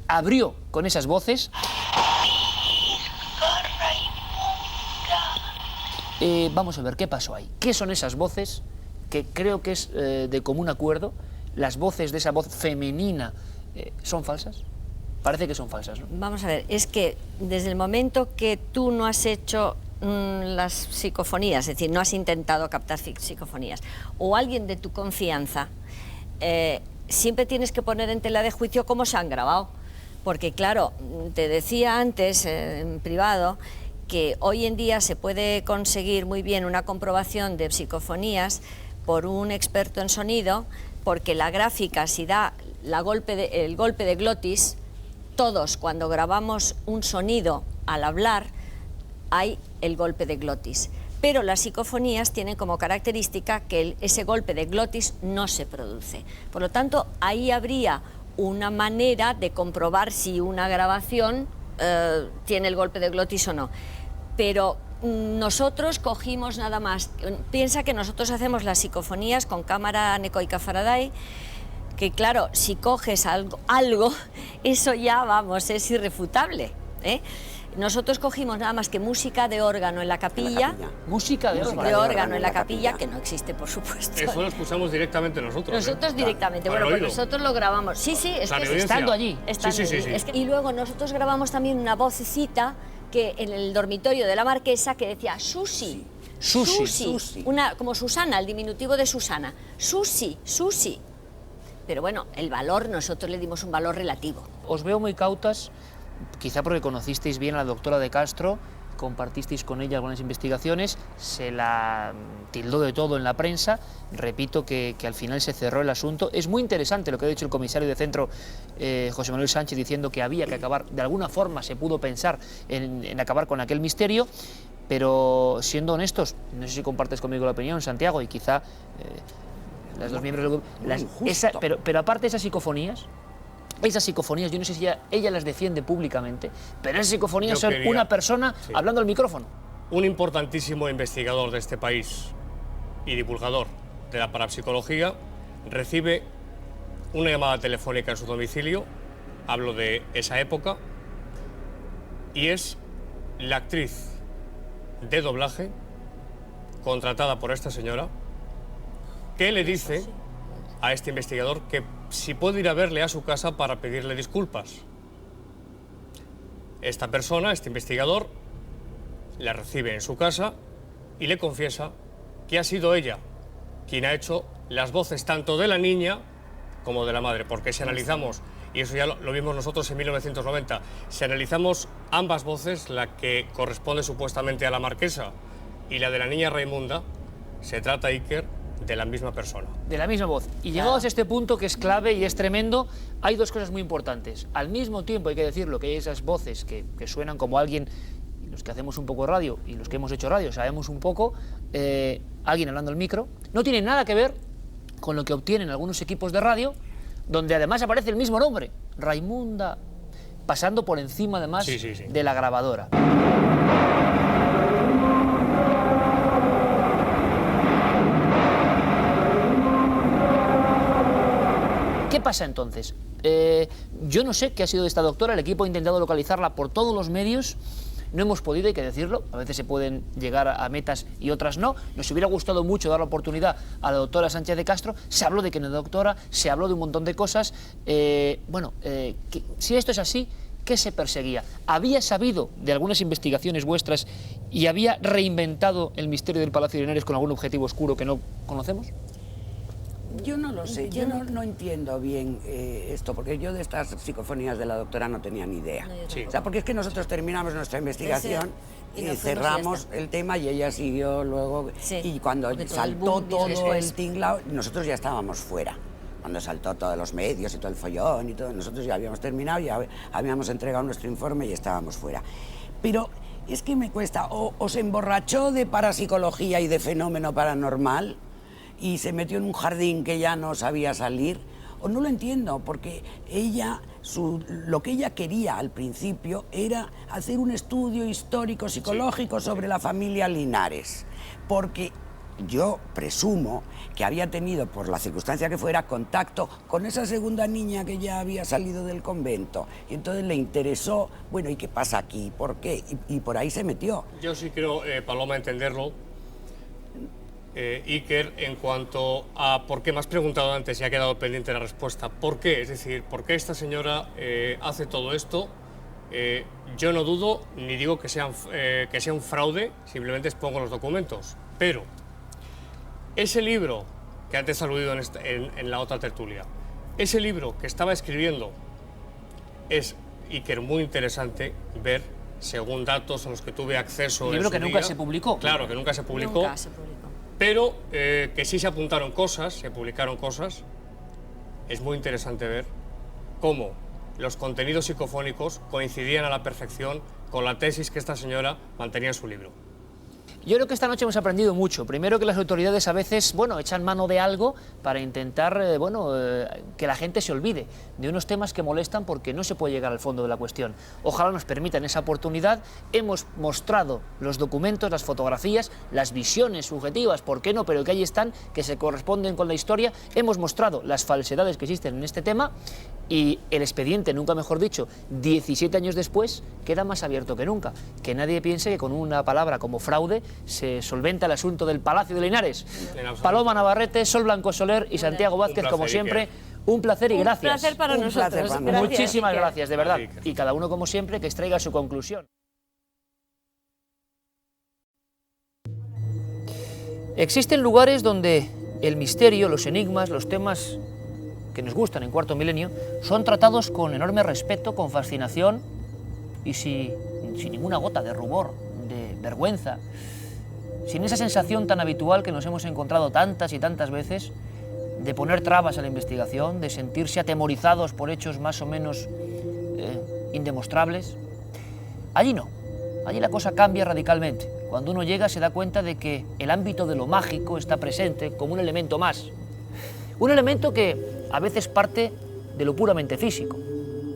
Speaker 1: abrió con esas voces. Vamos a ver qué pasó ahí. ¿Qué son esas voces? Que creo que es de común acuerdo. Las voces de esa voz femenina son falsas. Parece que son falsas, ¿no?
Speaker 5: Vamos a ver, es que desde el momento que tú no has hecho las psicofonías, es decir, no has intentado captar psicofonías, o alguien de tu confianza, siempre tienes que poner en tela de juicio cómo se han grabado. Porque claro, te decía antes en privado que hoy en día se puede conseguir muy bien una comprobación de psicofonías por un experto en sonido, porque la gráfica, si da el golpe de glotis, todos cuando grabamos un sonido al hablar hay el golpe de glotis. Pero las psicofonías tienen como característica que ese golpe de glotis no se produce. Por lo tanto, ahí habría una manera de comprobar si una grabación tiene el golpe de glotis o no. Pero nosotros cogimos nada más, piensa que nosotros hacemos las psicofonías con cámara anecoica Faraday, que claro, si coges algo, eso ya, vamos, es irrefutable, ¿eh? Nosotros cogimos nada más que música de órgano en la capilla.
Speaker 1: Música de órgano.
Speaker 5: De órgano en la capilla, que no existe, por supuesto.
Speaker 7: Eso lo escuchamos directamente nosotros.
Speaker 5: Nosotros directamente,
Speaker 7: Para
Speaker 5: bueno,
Speaker 7: el
Speaker 5: pues
Speaker 7: oído.
Speaker 5: nosotros lo grabamos. Sí, sí, es que
Speaker 1: Estando allí.
Speaker 5: estando
Speaker 7: Sí.
Speaker 5: allí. Y luego nosotros grabamos también una vocecita que en el dormitorio de la Marquesa que decía Susi.
Speaker 1: Susi.
Speaker 5: Como Susana, el diminutivo de Susana. Susi. Pero bueno, el valor, nosotros le dimos un valor relativo.
Speaker 1: Os veo muy cautas, quizá porque conocisteis bien a la doctora de Castro, compartisteis con ella algunas investigaciones, se la tildó de todo en la prensa, repito que al final se cerró el asunto. Es muy interesante lo que ha dicho el comisario de centro, José Manuel Sánchez, diciendo que había que acabar, de alguna forma se pudo pensar en acabar con aquel misterio, pero siendo honestos, no sé si compartes conmigo la opinión, Santiago, y quizá las dos miembros del grupo, pero aparte de esas psicofonías, yo no sé si ella las defiende públicamente, pero esas psicofonías son una persona hablando al micrófono.
Speaker 7: Un importantísimo investigador de este país y divulgador de la parapsicología recibe una llamada telefónica en su domicilio, hablo de esa época, y es la actriz de doblaje contratada por esta señora que le dice a este investigador que si puede ir a verle a su casa para pedirle disculpas. Esta persona, este investigador, la recibe en su casa y le confiesa que ha sido ella quien ha hecho las voces tanto de la niña como de la madre, porque si analizamos, y eso ya lo vimos nosotros en 1990, si analizamos ambas voces, la que corresponde supuestamente a la marquesa y la de la niña Raimunda, se trata, Iker, de la misma persona.
Speaker 1: De la misma voz. Y llegados a este punto, que es clave y es tremendo, hay dos cosas muy importantes. Al mismo tiempo, hay que decirlo, que hay esas voces que suenan como alguien, y los que hacemos un poco radio y los que hemos hecho radio sabemos un poco, alguien hablando al micro, no tiene nada que ver con lo que obtienen algunos equipos de radio, donde además aparece el mismo nombre, Raimunda, pasando por encima además de la grabadora. ¿Qué pasa entonces? Yo no sé qué ha sido de esta doctora, el equipo ha intentado localizarla por todos los medios, no hemos podido, hay que decirlo, a veces se pueden llegar a metas y otras no. Nos hubiera gustado mucho dar la oportunidad a la doctora Sánchez de Castro, se habló de que no es doctora, se habló de un montón de cosas. Si esto es así, ¿qué se perseguía? ¿Había sabido de algunas investigaciones vuestras y había reinventado el misterio del Palacio de Linares con algún objetivo oscuro que no conocemos?
Speaker 6: Yo no lo sé, yo no entiendo bien esto, porque yo de estas psicofonías de la doctora no tenía ni idea.
Speaker 7: Sí.
Speaker 6: O sea, porque es que nosotros terminamos nuestra investigación
Speaker 5: y
Speaker 6: y
Speaker 5: nos fuimos
Speaker 6: cerramos
Speaker 5: y ya está.
Speaker 6: el tema y ella siguió luego.
Speaker 5: Sí,
Speaker 6: Y cuando
Speaker 5: porque todo el
Speaker 6: saltó
Speaker 5: boom vino
Speaker 6: todo
Speaker 5: después.
Speaker 6: el tinglao, nosotros ya estábamos fuera. Cuando saltó todos los medios y todo el follón y todo, nosotros ya habíamos terminado, ya habíamos entregado nuestro informe y estábamos fuera. Pero es que me cuesta, o se emborrachó de parapsicología y de fenómeno paranormal y se metió en un jardín que ya no sabía salir, o no lo entiendo, porque ella, lo que ella quería al principio era hacer un estudio histórico, psicológico sobre la familia Linares, porque yo presumo que había tenido, por la circunstancia que fuera, contacto con esa segunda niña que ya había salido del convento, y entonces le interesó, bueno, ¿y qué pasa aquí? ¿Por qué? Y por ahí se metió.
Speaker 7: Yo sí creo, Paloma, entenderlo. Iker, en cuanto a por qué me has preguntado antes y ha quedado pendiente la respuesta, ¿por qué? Es decir, ¿por qué esta señora hace todo esto? Yo no dudo ni digo que sea un fraude, simplemente expongo los documentos. Pero ese libro que antes he aludido en la otra tertulia, ese libro que estaba escribiendo es, Iker, muy interesante ver, según datos a los que tuve acceso.
Speaker 1: Un libro que nunca se publicó.
Speaker 7: Claro, que nunca se publicó.
Speaker 5: Nunca se publicó.
Speaker 7: Pero que sí se apuntaron cosas, se publicaron cosas. Es muy interesante ver cómo los contenidos psicofónicos coincidían a la perfección con la tesis que esta señora mantenía en su libro.
Speaker 1: Yo creo que esta noche hemos aprendido mucho. Primero, que las autoridades a veces, bueno, echan mano de algo para intentar, que la gente se olvide de unos temas que molestan, porque no se puede llegar al fondo de la cuestión. Ojalá nos permitan esa oportunidad. Hemos mostrado los documentos, las fotografías, las visiones subjetivas, ¿por qué no?, pero que ahí están, que se corresponden con la historia. Hemos mostrado las falsedades que existen en este tema, y el expediente, nunca mejor dicho, 17 años después, queda más abierto que nunca. Que nadie piense que con una palabra como fraude se solventa el asunto del Palacio de Linares. Paloma Navarrete, Sol Blanco Soler y Santiago Vázquez, como siempre, un placer y gracias.
Speaker 5: Un placer para nosotros.
Speaker 1: Gracias. Muchísimas gracias, de verdad. Y cada uno, como siempre, que extraiga su conclusión. Existen lugares donde el misterio, los enigmas, los temas que nos gustan en Cuarto Milenio son tratados con enorme respeto, con fascinación y sin ninguna gota de rubor, de vergüenza, sin esa sensación tan habitual que nos hemos encontrado tantas y tantas veces de poner trabas a la investigación, de sentirse atemorizados por hechos más o menos indemostrables. Allí no, allí la cosa cambia radicalmente. Cuando uno llega se da cuenta de que el ámbito de lo mágico está presente como un elemento más. Un elemento que a veces parte de lo puramente físico.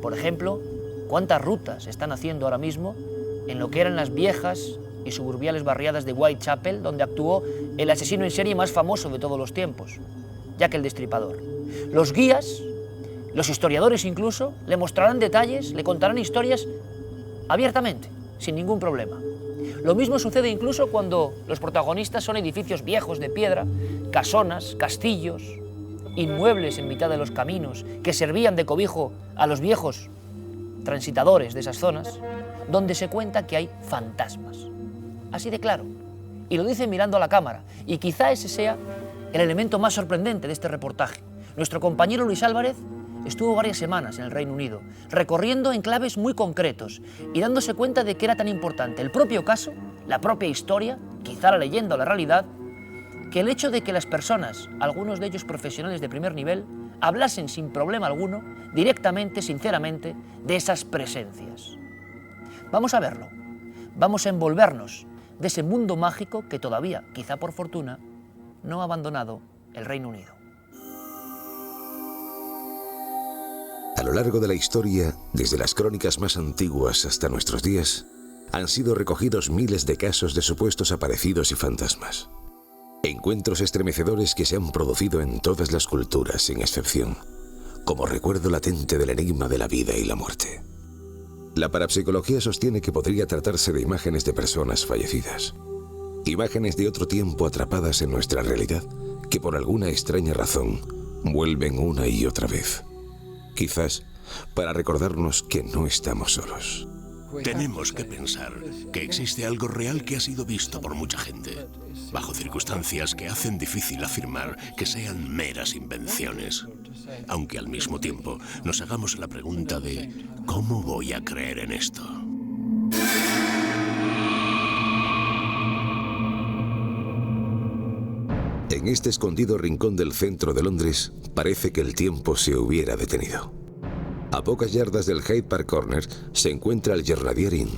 Speaker 1: Por ejemplo, cuántas rutas se están haciendo ahora mismo en lo que eran las viejas y suburbiales barriadas de Whitechapel, donde actuó el asesino en serie más famoso de todos los tiempos, Jack el Destripador. Los guías, los historiadores incluso, le mostrarán detalles, le contarán historias abiertamente, sin ningún problema. Lo mismo sucede incluso cuando los protagonistas son edificios viejos de piedra, casonas, castillos, inmuebles en mitad de los caminos que servían de cobijo a los viejos transitadores de esas zonas, donde se cuenta que hay fantasmas. Así de claro. Y lo dicen mirando a la cámara. Y quizá ese sea el elemento más sorprendente de este reportaje. Nuestro compañero Luis Álvarez estuvo varias semanas en el Reino Unido, recorriendo enclaves muy concretos y dándose cuenta de que era tan importante el propio caso, la propia historia, quizá la leyenda o la realidad, que el hecho de que las personas, algunos de ellos profesionales de primer nivel, hablasen sin problema alguno, directamente, sinceramente, de esas presencias. Vamos a verlo, vamos a envolvernos de ese mundo mágico que todavía, quizá por fortuna, no ha abandonado el Reino Unido.
Speaker 8: A lo largo de la historia, desde las crónicas más antiguas hasta nuestros días, han sido recogidos miles de casos de supuestos aparecidos y fantasmas. Encuentros estremecedores que se han producido en todas las culturas, sin excepción, como recuerdo latente del enigma de la vida y la muerte. La parapsicología sostiene que podría tratarse de imágenes de personas fallecidas, imágenes de otro tiempo atrapadas en nuestra realidad, que por alguna extraña razón vuelven una y otra vez. Quizás para recordarnos que no estamos solos.
Speaker 9: Tenemos que pensar que existe algo real que ha sido visto por mucha gente, bajo circunstancias que hacen difícil afirmar que sean meras invenciones, aunque al mismo tiempo nos hagamos la pregunta de ¿cómo voy a creer en esto?
Speaker 8: En este escondido rincón del centro de Londres, parece que el tiempo se hubiera detenido. A pocas yardas del Hyde Park Corner se encuentra el Grenadier Inn,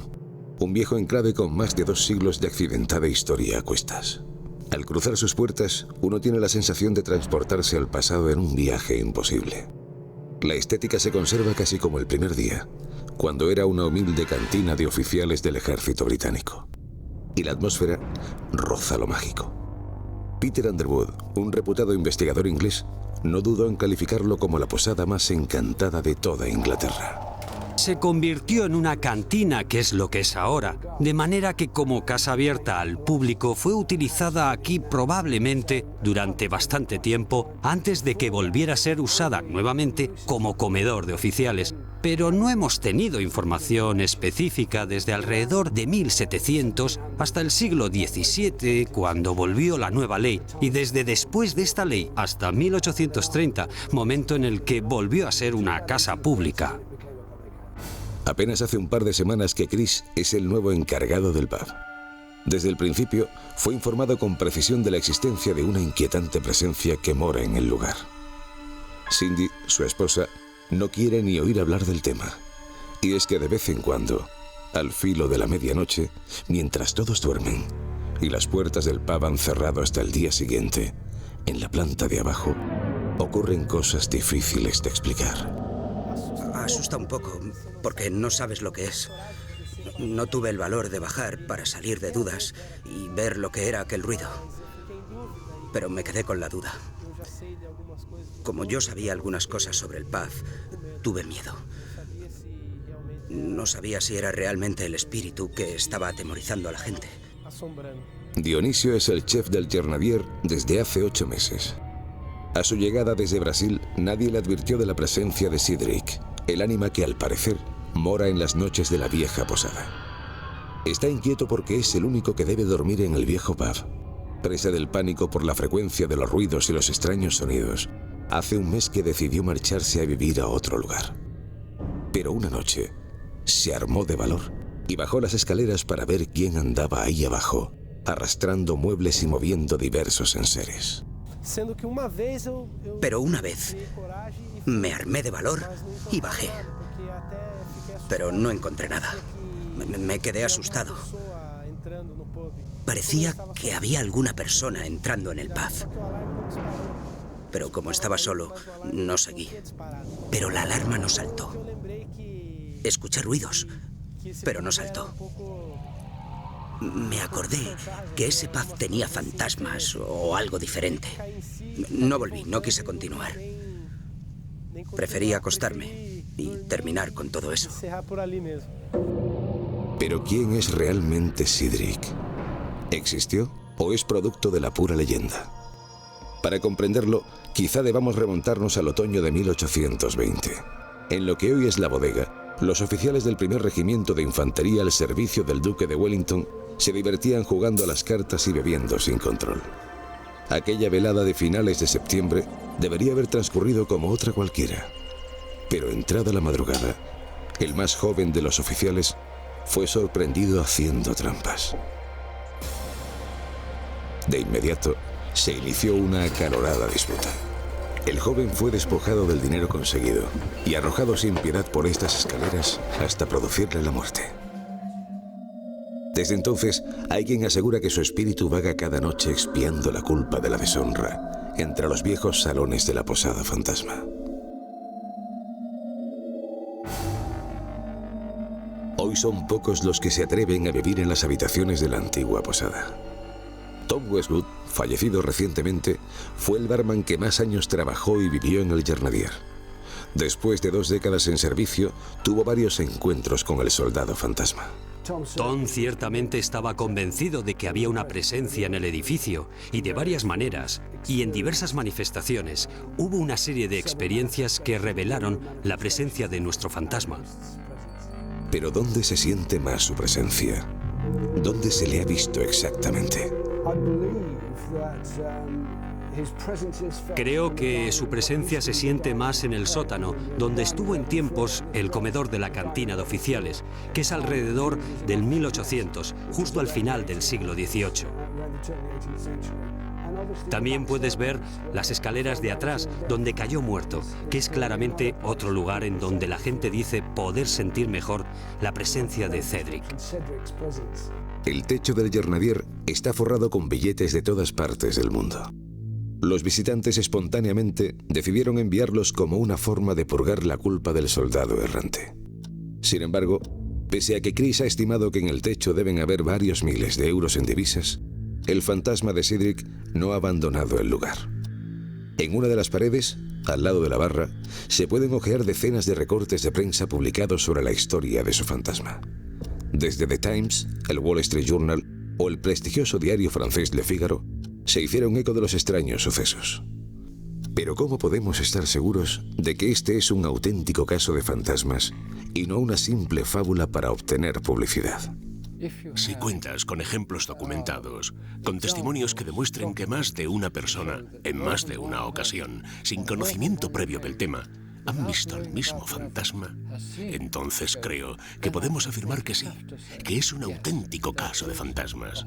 Speaker 8: un viejo enclave con más de 2 siglos de accidentada historia a cuestas. Al cruzar sus puertas, uno tiene la sensación de transportarse al pasado en un viaje imposible. La estética se conserva casi como el primer día, cuando era una humilde cantina de oficiales del ejército británico. Y la atmósfera roza lo mágico. Peter Underwood, un reputado investigador inglés, no dudó en calificarlo como la posada más encantada de toda Inglaterra.
Speaker 10: Se convirtió en una cantina, que es lo que es ahora, de manera que como casa abierta al público fue utilizada aquí probablemente durante bastante tiempo antes de que volviera a ser usada nuevamente como comedor de oficiales. Pero no hemos tenido información específica desde alrededor de 1700 hasta el siglo XVII, cuando volvió la nueva ley, y desde después de esta ley hasta 1830, momento en el que volvió a ser una casa pública.
Speaker 8: Apenas hace un par de semanas que Chris es el nuevo encargado del pub. Desde el principio fue informado con precisión de la existencia de una inquietante presencia que mora en el lugar. Cindy, su esposa, no quiere ni oír hablar del tema. Y es que de vez en cuando, al filo de la medianoche, mientras todos duermen, y las puertas del pub han cerrado hasta el día siguiente, en la planta de abajo ocurren cosas difíciles de explicar.
Speaker 11: Asusta un poco, porque no sabes lo que es. No tuve el valor de bajar para salir de dudas y ver lo que era aquel ruido. Pero me quedé con la duda. Como yo sabía algunas cosas sobre el pub, tuve miedo. No sabía si era realmente el espíritu que estaba atemorizando a la gente.
Speaker 8: Dionisio es el chef del Grenadier desde hace 8 meses. A su llegada desde Brasil, nadie le advirtió de la presencia de Cedric, el ánima que al parecer mora en las noches de la vieja posada. Está inquieto porque es el único que debe dormir en el viejo pub. Presa del pánico por la frecuencia de los ruidos y los extraños sonidos, hace un mes que decidió marcharse a vivir a otro lugar. Pero una noche se armó de valor y bajó las escaleras para ver quién andaba ahí abajo, arrastrando muebles y moviendo diversos enseres.
Speaker 11: Pero una vez me armé de valor y bajé. Pero no encontré nada. Me quedé asustado. Parecía que había alguna persona entrando en el pub. Pero como estaba solo, no seguí. Pero la alarma no saltó. Escuché ruidos, pero no saltó. Me acordé que ese pub tenía fantasmas o algo diferente. No volví, no quise continuar. Preferí acostarme y terminar con todo eso.
Speaker 8: Pero ¿quién es realmente Cedric? ¿Existió o es producto de la pura leyenda? Para comprenderlo, quizá debamos remontarnos al otoño de 1820. En lo que hoy es la bodega, los oficiales del primer regimiento de infantería al servicio del duque de Wellington se divertían jugando a las cartas y bebiendo sin control. Aquella velada de finales de septiembre debería haber transcurrido como otra cualquiera. Pero entrada la madrugada, el más joven de los oficiales fue sorprendido haciendo trampas. De inmediato, se inició una acalorada disputa. El joven fue despojado del dinero conseguido y arrojado sin piedad por estas escaleras hasta producirle la muerte. Desde entonces, hay quien asegura que su espíritu vaga cada noche expiando la culpa de la deshonra entre los viejos salones de la posada fantasma. Hoy son pocos los que se atreven a vivir en las habitaciones de la antigua posada. Tom Westwood, fallecido recientemente, fue el barman que más años trabajó y vivió en el Grenadier. Después de 2 décadas en servicio, tuvo varios encuentros con el soldado fantasma.
Speaker 10: Tom ciertamente estaba convencido de que había una presencia en el edificio y de varias maneras, y en diversas manifestaciones, hubo una serie de experiencias que revelaron la presencia de nuestro fantasma.
Speaker 8: Pero ¿dónde se siente más su presencia? ¿Dónde se le ha visto exactamente?
Speaker 10: Creo que su presencia se siente más en el sótano, donde estuvo en tiempos el comedor de la cantina de oficiales, que es alrededor del 1800, justo al final del siglo XVIII. También puedes ver las escaleras de atrás, donde cayó muerto, que es claramente otro lugar en donde la gente dice poder sentir mejor la presencia de Cedric.
Speaker 8: El techo del Grenadier está forrado con billetes de todas partes del mundo. Los visitantes espontáneamente decidieron enviarlos como una forma de purgar la culpa del soldado errante. Sin embargo, pese a que Chris ha estimado que en el techo deben haber varios miles de euros en divisas, el fantasma de Cedric no ha abandonado el lugar. En una de las paredes, al lado de la barra, se pueden hojear decenas de recortes de prensa publicados sobre la historia de su fantasma. Desde The Times, el Wall Street Journal o el prestigioso diario francés Le Figaro se hicieron eco de los extraños sucesos. Pero ¿cómo podemos estar seguros de que este es un auténtico caso de fantasmas y no una simple fábula para obtener publicidad?
Speaker 9: Si cuentas con ejemplos documentados, con testimonios que demuestren que más de una persona, en más de una ocasión, sin conocimiento previo del tema, han visto al mismo fantasma, entonces creo que podemos afirmar que sí, que es un auténtico caso de fantasmas.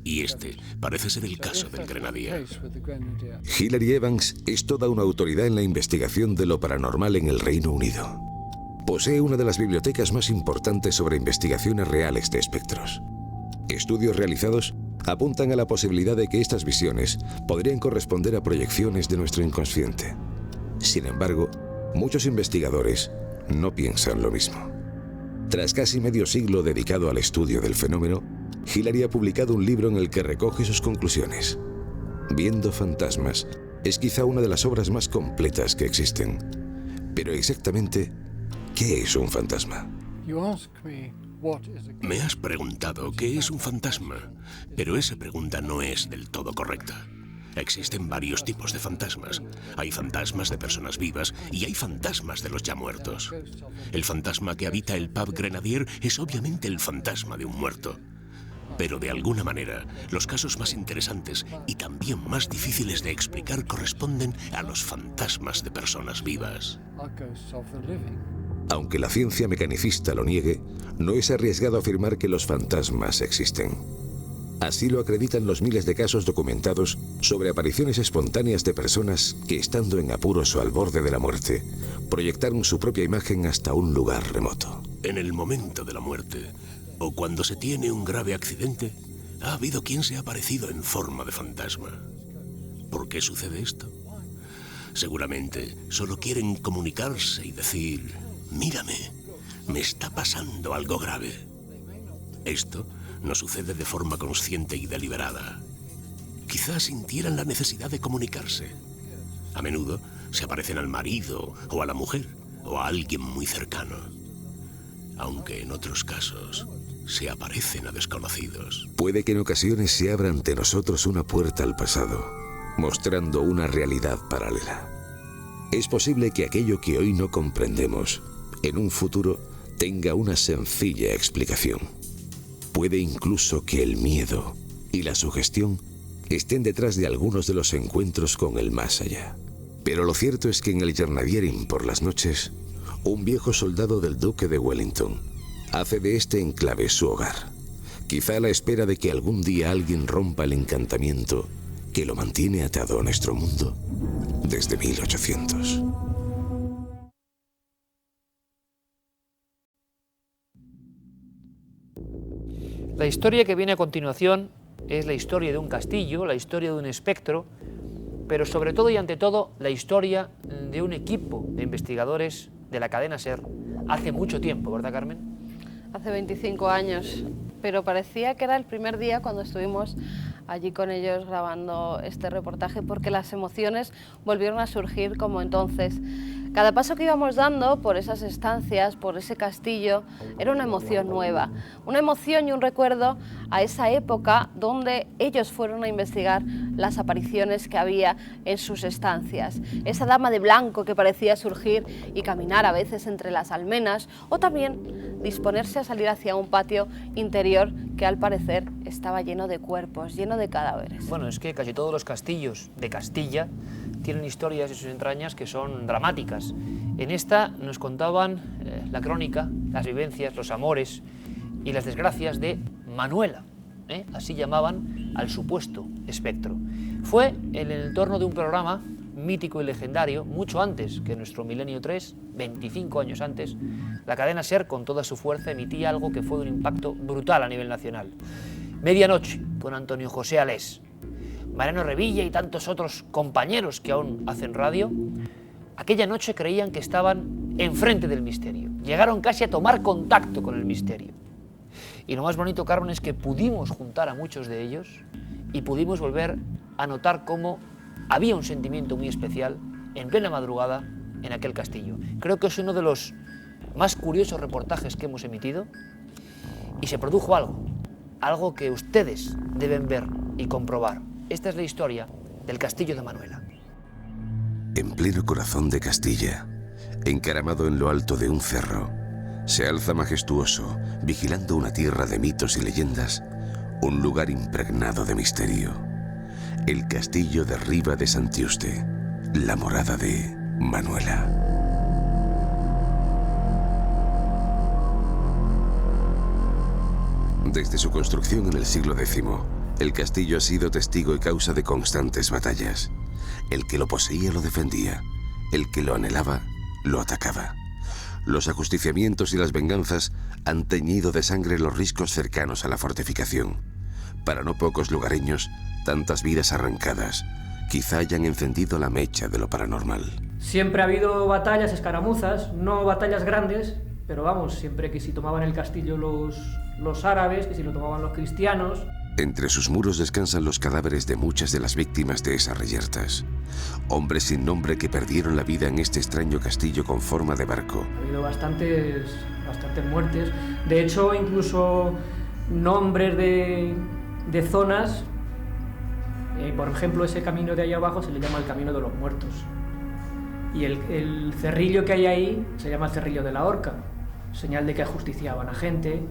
Speaker 9: Y este parece ser el caso del Grenadier.
Speaker 8: Hilary Evans es toda una autoridad en la investigación de lo paranormal en el Reino Unido. Posee una de las bibliotecas más importantes sobre investigaciones reales de espectros. Estudios realizados apuntan a la posibilidad de que estas visiones podrían corresponder a proyecciones de nuestro inconsciente. Sin embargo, muchos investigadores no piensan lo mismo. Tras casi medio siglo dedicado al estudio del fenómeno, Hillary ha publicado un libro en el que recoge sus conclusiones. Viendo fantasmas es quizá una de las obras más completas que existen. Pero exactamente, ¿qué es un fantasma?
Speaker 9: Me has preguntado qué es un fantasma, pero esa pregunta no es del todo correcta. Existen varios tipos de fantasmas. Hay fantasmas de personas vivas y hay fantasmas de los ya muertos. El fantasma que habita el pub Grenadier es obviamente el fantasma de un muerto. Pero de alguna manera, los casos más interesantes y también más difíciles de explicar corresponden a los fantasmas de personas vivas.
Speaker 8: Aunque la ciencia mecanicista lo niegue, no es arriesgado afirmar que los fantasmas existen. Así lo acreditan los miles de casos documentados sobre apariciones espontáneas de personas que, estando en apuros o al borde de la muerte, proyectaron su propia imagen hasta un lugar remoto.
Speaker 9: En el momento de la muerte, o cuando se tiene un grave accidente, ha habido quien se ha aparecido en forma de fantasma. ¿Por qué sucede esto? Seguramente solo quieren comunicarse y decir: mírame, me está pasando algo grave. Esto no sucede de forma consciente y deliberada. Quizás sintieran la necesidad de comunicarse. A menudo se aparecen al marido o a la mujer o a alguien muy cercano. Aunque en otros casos se aparecen a desconocidos.
Speaker 8: Puede que en ocasiones se abra ante nosotros una puerta al pasado, mostrando una realidad paralela. Es posible que aquello que hoy no comprendemos, en un futuro tenga una sencilla explicación. Puede incluso que el miedo y la sugestión estén detrás de algunos de los encuentros con el más allá. Pero lo cierto es que en el Grenadierin por las noches, un viejo soldado del duque de Wellington hace de este enclave su hogar, quizá a la espera de que algún día alguien rompa el encantamiento que lo mantiene atado a nuestro mundo desde 1800.
Speaker 1: La historia que viene a continuación es la historia de un castillo, la historia de un espectro, pero sobre todo y ante todo la historia de un equipo de investigadores de la cadena SER hace mucho tiempo, ¿verdad, Carmen?
Speaker 12: Hace 25 años, pero parecía que era el primer día cuando estuvimos allí con ellos grabando este reportaje, porque las emociones volvieron a surgir como entonces. Cada paso que íbamos dando por esas estancias, por ese castillo, era una emoción nueva, una emoción y un recuerdo a esa época donde ellos fueron a investigar las apariciones que había en sus estancias. Esa dama de blanco que parecía surgir y caminar a veces entre las almenas, o también disponerse a salir hacia un patio interior que al parecer estaba lleno de cuerpos, lleno de cadáveres.
Speaker 1: Bueno, es que casi todos los castillos de Castilla tienen historias en sus entrañas que son dramáticas. En esta nos contaban la crónica, las vivencias, los amores y las desgracias de Manuela, así llamaban al supuesto espectro. Fue en el entorno de un programa mítico y legendario, mucho antes que nuestro Milenio 3, 25 años antes, la cadena SER con toda su fuerza emitía algo que fue de un impacto brutal a nivel nacional. Medianoche, con Antonio José Alés, Mariano Revilla y tantos otros compañeros que aún hacen radio, aquella noche creían que estaban enfrente del misterio. Llegaron casi a tomar contacto con el misterio. Y lo más bonito, Carmen, es que pudimos juntar a muchos de ellos y pudimos volver a notar cómo había un sentimiento muy especial en plena madrugada en aquel castillo. Creo que es uno de los más curiosos reportajes que hemos emitido y se produjo algo que ustedes deben ver y comprobar. Esta es la historia del castillo de Manuela.
Speaker 8: En pleno corazón de Castilla, encaramado en lo alto de un cerro, se alza majestuoso, vigilando una tierra de mitos y leyendas, un lugar impregnado de misterio. El castillo de Riba de Santiuste, la morada de Manuela. Desde su construcción en el siglo X, el castillo ha sido testigo y causa de constantes batallas. El que lo poseía lo defendía, el que lo anhelaba lo atacaba. Los ajusticiamientos y las venganzas han teñido de sangre los riscos cercanos a la fortificación. Para no pocos lugareños, tantas vidas arrancadas quizá hayan encendido la mecha de lo paranormal.
Speaker 13: Siempre ha habido batallas, escaramuzas, no batallas grandes, pero vamos, siempre que si tomaban el castillo los árabes, que si lo tomaban los cristianos.
Speaker 8: Entre sus muros descansan los cadáveres de muchas de las víctimas de esas reyertas. Hombres sin nombre que perdieron la vida en este extraño castillo con forma de barco.
Speaker 13: Ha habido bastantes muertes. De hecho, incluso nombres de zonas. Por ejemplo, ese camino de ahí abajo se le llama el Camino de los Muertos. Y el cerrillo que hay ahí se llama el Cerrillo de la Horca, señal de que ajusticiaban a gente.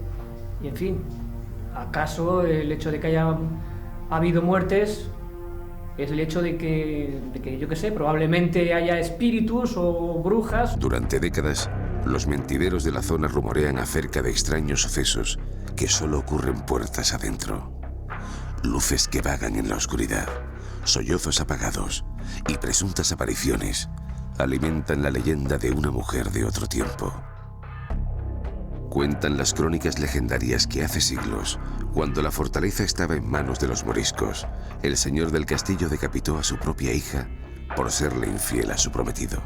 Speaker 13: Y en fin, ¿acaso el hecho de que haya habido muertes es el hecho de que yo qué sé, probablemente haya espíritus o brujas?
Speaker 8: Durante décadas, los mentideros de la zona rumorean acerca de extraños sucesos que solo ocurren puertas adentro. Luces que vagan en la oscuridad, sollozos apagados y presuntas apariciones alimentan la leyenda de una mujer de otro tiempo. Cuentan las crónicas legendarias que hace siglos, cuando la fortaleza estaba en manos de los moriscos, el señor del castillo decapitó a su propia hija por serle infiel a su prometido.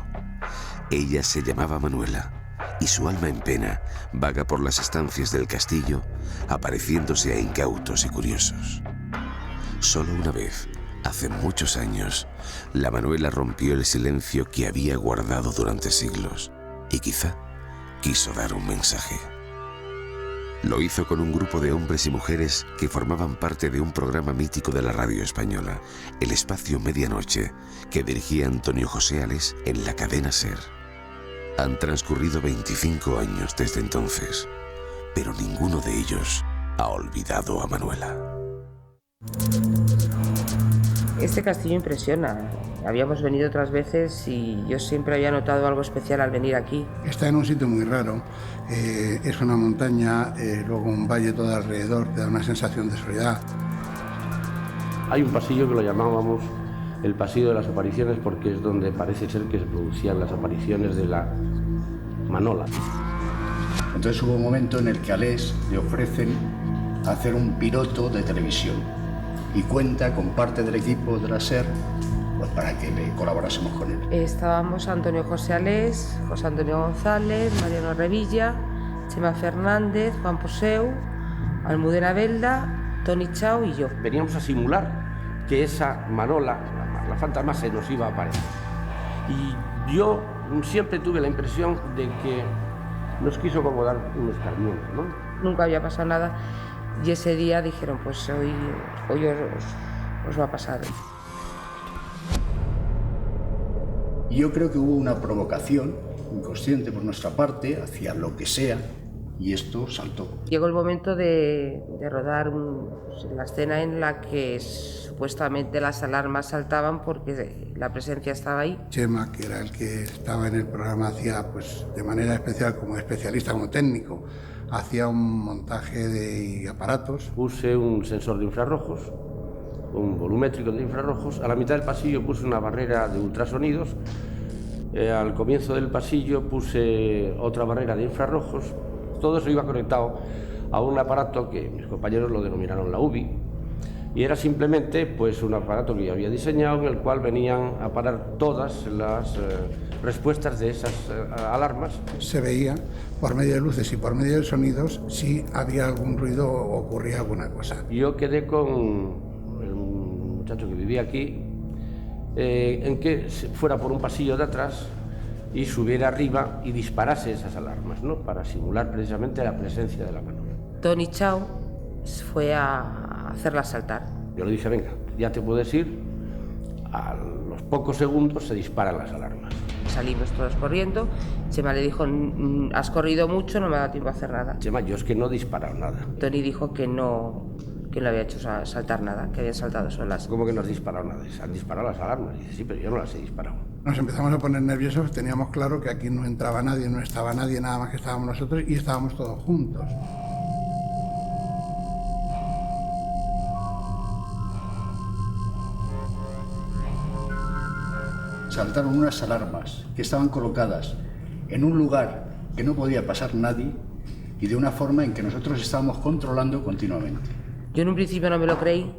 Speaker 8: Ella se llamaba Manuela y su alma en pena vaga por las estancias del castillo, apareciéndose a incautos y curiosos. Solo una vez, hace muchos años, la Manuela rompió el silencio que había guardado durante siglos y quizá quiso dar un mensaje. Lo hizo con un grupo de hombres y mujeres que formaban parte de un programa mítico de la radio española, el Espacio Medianoche, que dirigía Antonio José Ales en la cadena SER. Han transcurrido 25 años desde entonces, pero ninguno de ellos ha olvidado a Manuela.
Speaker 14: Este castillo impresiona. Habíamos venido otras veces y yo siempre había notado algo especial al venir aquí.
Speaker 15: Está en un sitio muy raro. Es una montaña, luego un valle todo alrededor, te da una sensación de soledad.
Speaker 16: Hay un pasillo que lo llamábamos el pasillo de las apariciones porque es donde parece ser que se producían las apariciones de la Manola.
Speaker 17: Entonces hubo un momento en el que a Les le ofrecen hacer un piloto de televisión y cuenta con parte del equipo de la SER pues, para que le colaborásemos con él.
Speaker 14: Estábamos Antonio José Ales, José Antonio González, Mariano Revilla, Chema Fernández, Juan Poseu, Almudena Belda, Toni Chao y yo.
Speaker 16: Veníamos a simular que esa Manola, la fantasma, se nos iba a aparecer. Y yo siempre tuve la impresión de que nos quiso como dar un escarmiento, ¿no?
Speaker 14: Nunca había pasado nada y ese día dijeron, pues hoy os va a pasar.
Speaker 17: Yo creo que hubo una provocación inconsciente por nuestra parte hacia lo que sea y esto saltó.
Speaker 14: Llegó el momento de rodar la escena en la que supuestamente las alarmas saltaban porque la presencia estaba ahí.
Speaker 15: Chema, que era el que estaba en el programa, hacía pues, de manera especial, como especialista, como técnico, hacía un montaje de aparatos.
Speaker 16: Puse un sensor de infrarrojos, un volumétrico de infrarrojos. A la mitad del pasillo puse una barrera de ultrasonidos. Al comienzo del pasillo puse otra barrera de infrarrojos. Todo eso iba conectado a un aparato que mis compañeros lo denominaron la UBI. Y era simplemente pues, un aparato que yo había diseñado en el cual venían a parar todas las respuestas de esas alarmas.
Speaker 15: Se veía por medio de luces y por medio de sonidos si había algún ruido o ocurría alguna cosa.
Speaker 16: Yo quedé con el muchacho que vivía aquí en que fuera por un pasillo de atrás y subiera arriba y disparase esas alarmas, ¿no? Para simular precisamente la presencia de la mano.
Speaker 14: Toni Chao fue a hacerla saltar.
Speaker 16: Yo le dije, venga, ya te puedes ir. A los pocos segundos se disparan las alarmas.
Speaker 14: Salimos todos corriendo. Chema le dijo, has corrido mucho, no me ha dado tiempo a hacer nada.
Speaker 16: Chema, yo es que no he disparado nada.
Speaker 14: Toni dijo que no le había hecho saltar nada, que habían saltado solas.
Speaker 16: ¿Cómo que no has disparado nada? Se han disparado las alarmas. Y dice, sí, pero yo no las he disparado.
Speaker 15: Nos empezamos a poner nerviosos, teníamos claro que aquí no entraba nadie, no estaba nadie, nada más que estábamos nosotros y estábamos todos juntos.
Speaker 17: Saltaron unas alarmas que estaban colocadas en un lugar que no podía pasar nadie y de una forma en que nosotros estábamos controlando continuamente.
Speaker 14: Yo en un principio no me lo creí,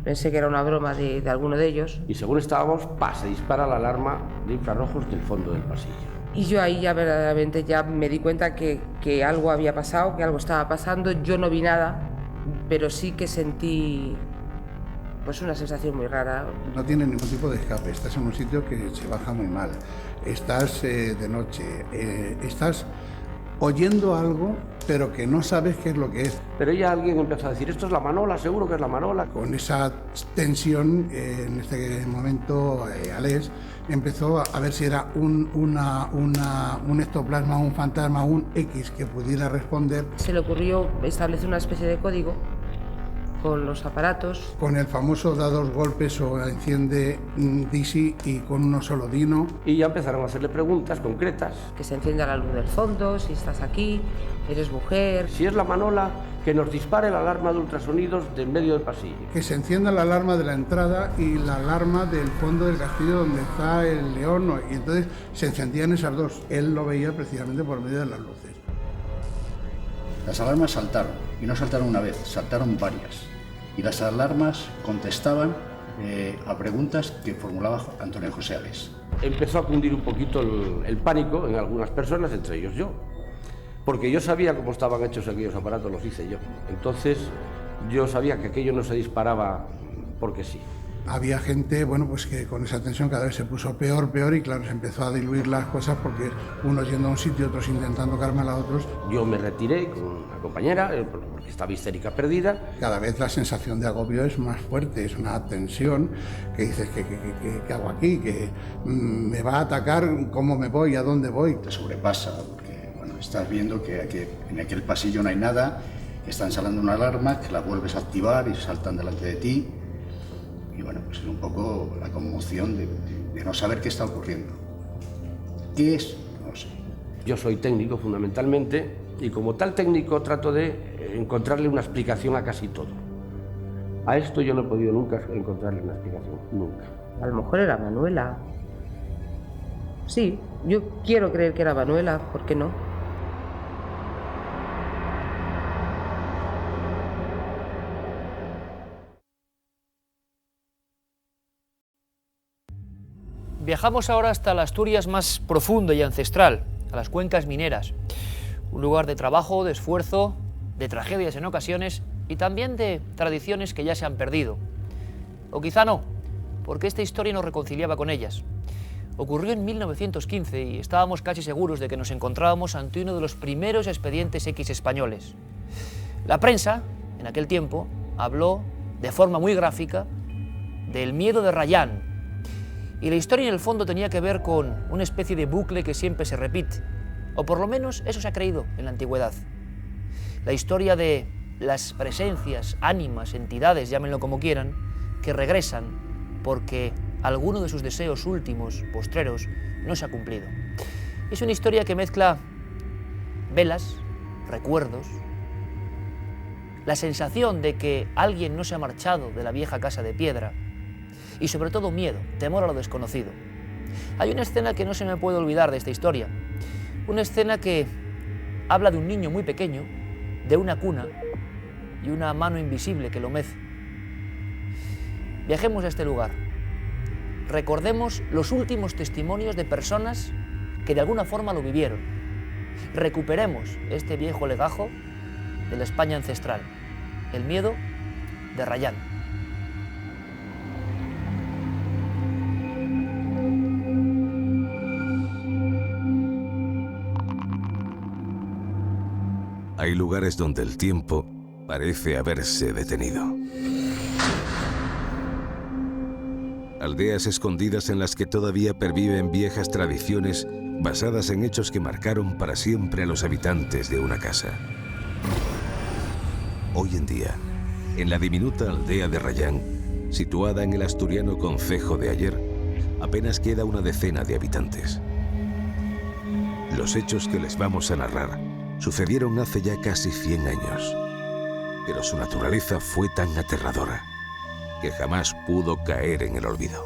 Speaker 14: pensé que era una broma de alguno de ellos.
Speaker 16: Y según estábamos, se dispara la alarma de infrarrojos del fondo del pasillo.
Speaker 14: Y yo ahí ya verdaderamente ya me di cuenta que algo había pasado, que algo estaba pasando. Yo no vi nada, pero sí que sentí pues una sensación muy rara.
Speaker 15: No tiene ningún tipo de escape, estás en un sitio que se baja muy mal, estás de noche, estás oyendo algo, pero que no sabes qué es lo que es.
Speaker 16: Pero ya alguien empezó a decir, esto es la manola, seguro que es la manola.
Speaker 15: Con esa tensión, en este momento, Alés empezó a ver si era un ectoplasma, un fantasma, un X que pudiera responder.
Speaker 14: Se le ocurrió establecer una especie de código con los aparatos.
Speaker 15: Con el famoso da 2 golpes o enciende DC y con uno solo dino.
Speaker 16: Y ya empezaron a hacerle preguntas concretas.
Speaker 14: Que se encienda la luz del fondo, si estás aquí, eres mujer.
Speaker 16: Si es la manola, que nos dispare la alarma de ultrasonidos del medio del pasillo.
Speaker 15: Que se encienda la alarma de la entrada y la alarma del fondo del castillo donde está el león. Y entonces se encendían esas dos. Él lo veía precisamente por medio de las luces.
Speaker 17: Las alarmas saltaron, y no saltaron una vez, saltaron varias. Y las alarmas contestaban a preguntas que formulaba Antonio José Alés.
Speaker 16: Empezó a cundir un poquito el pánico en algunas personas, entre ellos yo. Porque yo sabía cómo estaban hechos aquellos aparatos, los hice yo. Entonces yo sabía que aquello no se disparaba porque sí.
Speaker 15: Había gente, bueno, pues que con esa tensión cada vez se puso peor y claro, se empezó a diluir las cosas porque unos yendo a un sitio, otros intentando calmar a otros.
Speaker 16: Yo me retiré con una compañera porque estaba histérica perdida.
Speaker 15: Cada vez la sensación de agobio es más fuerte, es una tensión que dices, ¿qué hago aquí? Que me va a atacar, ¿cómo me voy? ¿A dónde voy?
Speaker 17: Te sobrepasa porque, bueno, estás viendo que en aquel pasillo no hay nada, que están saltando una alarma, que la vuelves a activar y saltan delante de ti. Y bueno, pues es un poco la conmoción de no saber qué está ocurriendo. ¿Qué es? No lo sé.
Speaker 16: Yo soy técnico fundamentalmente y como tal técnico trato de encontrarle una explicación a casi todo. A esto yo no he podido nunca encontrarle una explicación, nunca.
Speaker 14: A lo mejor era Manuela. Sí, yo quiero creer que era Manuela, ¿por qué no?
Speaker 1: Viajamos ahora hasta la Asturias más profunda y ancestral, a las cuencas mineras. Un lugar de trabajo, de esfuerzo, de tragedias en ocasiones y también de tradiciones que ya se han perdido. O quizá no, porque esta historia nos reconciliaba con ellas. Ocurrió en 1915 y estábamos casi seguros de que nos encontrábamos ante uno de los primeros expedientes X españoles. La prensa, en aquel tiempo, habló de forma muy gráfica del miedo de Rayán. Y la historia en el fondo tenía que ver con una especie de bucle que siempre se repite, o por lo menos eso se ha creído en la antigüedad. La historia de las presencias, ánimas, entidades, llámenlo como quieran, que regresan porque alguno de sus deseos últimos, postreros, no se ha cumplido. Es una historia que mezcla velas, recuerdos, la sensación de que alguien no se ha marchado de la vieja casa de piedra, y sobre todo miedo, temor a lo desconocido. Hay una escena que no se me puede olvidar de esta historia, una escena que habla de un niño muy pequeño, de una cuna y una mano invisible que lo mece. Viajemos a este lugar, recordemos los últimos testimonios de personas que de alguna forma lo vivieron, recuperemos este viejo legajo de la España ancestral, el miedo de Rayán.
Speaker 8: Hay lugares donde el tiempo parece haberse detenido. Aldeas escondidas en las que todavía perviven viejas tradiciones basadas en hechos que marcaron para siempre a los habitantes de una casa. Hoy en día, en la diminuta aldea de Rayán, situada en el asturiano concejo de Aller, apenas queda una decena de habitantes. Los hechos que les vamos a narrar sucedieron hace ya casi 100 años, pero su naturaleza fue tan aterradora que jamás pudo caer en el olvido.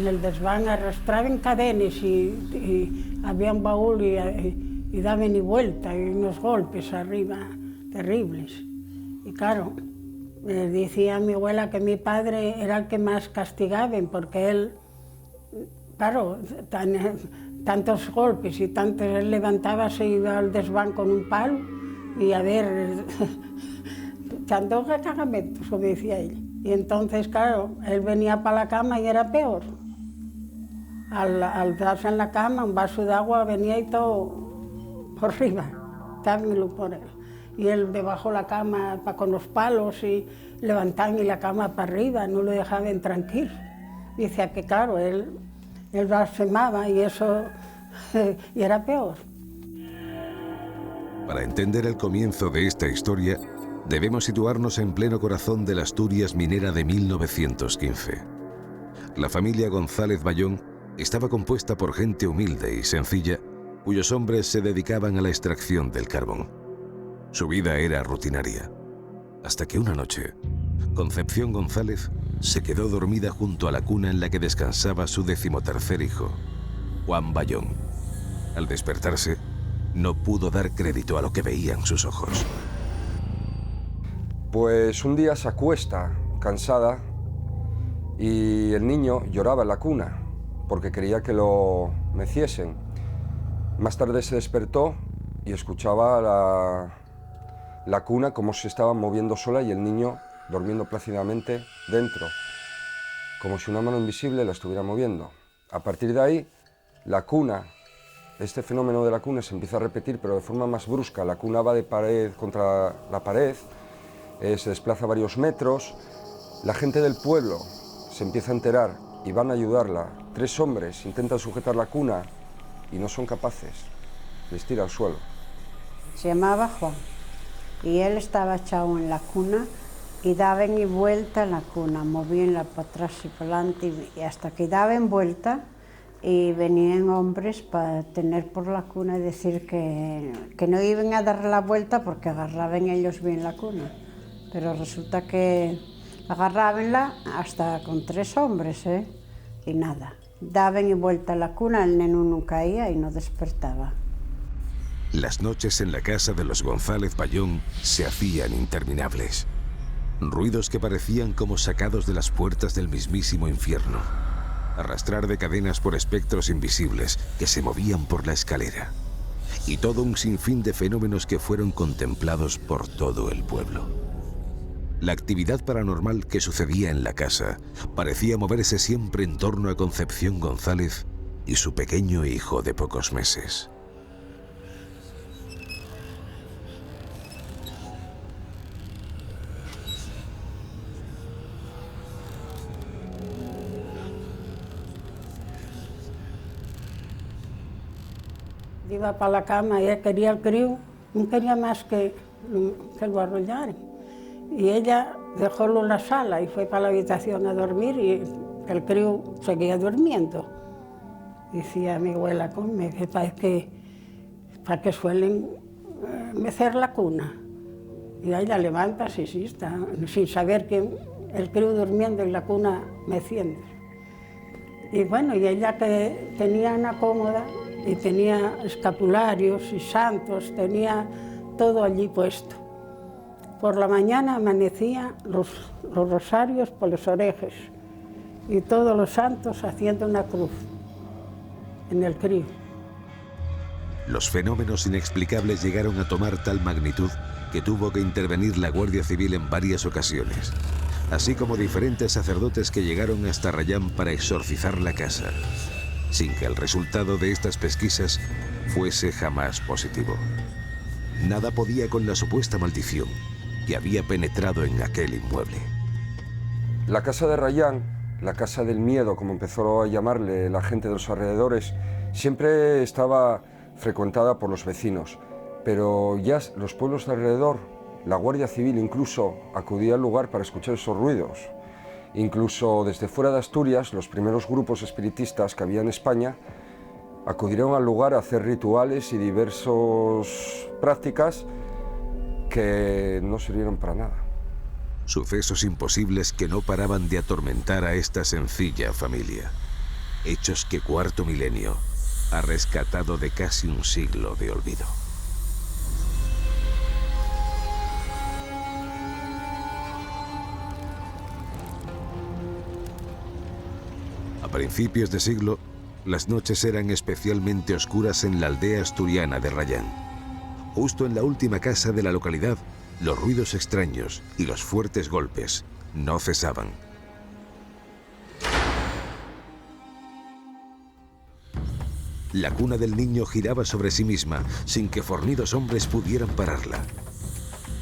Speaker 18: el desván arrastraban cadenas y había un baúl y daban y vuelta y unos golpes arriba terribles. Y claro, decía mi abuela que mi padre era el que más castigaban porque él, claro, tantos golpes y tantos, él levantábase y iba al desván con un palo y a ver, tantos cagamentos, como decía ella. Y entonces, claro, él venía para la cama y era peor. Al darse en la cama, un vaso de agua venía y todo por arriba, dámelo por él. Y él debajo de la cama con los palos y levantaban y la cama para arriba, no lo dejaban tranquilo. Decía que, claro, él blasfemaba y eso y era peor.
Speaker 8: Para entender el comienzo de esta historia, debemos situarnos en pleno corazón de la Asturias minera de 1915. La familia González Bayón estaba compuesta por gente humilde y sencilla, cuyos hombres se dedicaban a la extracción del carbón. Su vida era rutinaria, hasta que una noche, Concepción González se quedó dormida junto a la cuna en la que descansaba su 13º hijo, Juan Bayón. Al despertarse, no pudo dar crédito a lo que veían sus ojos.
Speaker 19: Pues un día se acuesta, cansada, y el niño lloraba en la cuna, porque quería que lo meciesen. Más tarde se despertó y escuchaba la cuna como se estaba moviendo sola y el niño durmiendo plácidamente dentro, como si una mano invisible la estuviera moviendo. A partir de ahí, la cuna, este fenómeno de la cuna se empieza a repetir, pero de forma más brusca. La cuna va de pared contra la pared, se desplaza varios metros, la gente del pueblo se empieza a enterar y van a ayudarla. 3 hombres intentan sujetar la cuna y no son capaces, les tira al suelo.
Speaker 20: Se llamaba Juan y él estaba echado en la cuna y daban y vuelta en la cuna, movíanla para atrás y para adelante y hasta que daban vuelta y venían hombres para tener por la cuna y decir que no iban a dar la vuelta porque agarraban ellos bien la cuna. Pero resulta que agarrábanla hasta con 3 hombres, y nada. Daban y vuelta la cuna, el neno no caía y no despertaba.
Speaker 8: Las noches en la casa de los González Bayón se hacían interminables. Ruidos que parecían como sacados de las puertas del mismísimo infierno. Arrastrar de cadenas por espectros invisibles que se movían por la escalera. Y todo un sinfín de fenómenos que fueron contemplados por todo el pueblo. La actividad paranormal que sucedía en la casa parecía moverse siempre en torno a Concepción González y su pequeño hijo de pocos meses.
Speaker 18: Iba para la cama y él quería el crío, no quería más que lo arrollaran. Y ella dejólo en la sala y fue para la habitación a dormir y el crío seguía durmiendo. Decía mi abuela, que para que suelen mecer la cuna. Y ella levanta, sí, está, sin saber que el crío durmiendo en la cuna meciendo. Y bueno, y ella que tenía una cómoda y tenía escapularios y santos, tenía todo allí puesto. Por la mañana amanecía los rosarios por las orejas y todos los santos haciendo una cruz en el crío.
Speaker 8: Los fenómenos inexplicables llegaron a tomar tal magnitud que tuvo que intervenir la Guardia Civil en varias ocasiones, así como diferentes sacerdotes que llegaron hasta Rayán para exorcizar la casa, sin que el resultado de estas pesquisas fuese jamás positivo. Nada podía con la supuesta maldición que había penetrado en aquel inmueble.
Speaker 19: La casa de Rayán, la casa del miedo, como empezó a llamarle la gente de los alrededores, siempre estaba frecuentada por los vecinos, pero ya los pueblos de alrededor, la Guardia Civil incluso acudía al lugar para escuchar esos ruidos. Incluso desde fuera de Asturias, los primeros grupos espiritistas que había en España acudieron al lugar a hacer rituales y diversas prácticas que no sirvieron para nada.
Speaker 8: Sucesos imposibles que no paraban de atormentar a esta sencilla familia. hechos que Cuarto Milenio ha rescatado de casi un siglo de olvido. A principios de siglo, las noches eran especialmente oscuras en la aldea asturiana de Rayán. Justo en la última casa de la localidad, los ruidos extraños y los fuertes golpes no cesaban. La cuna del niño giraba sobre sí misma sin que fornidos hombres pudieran pararla.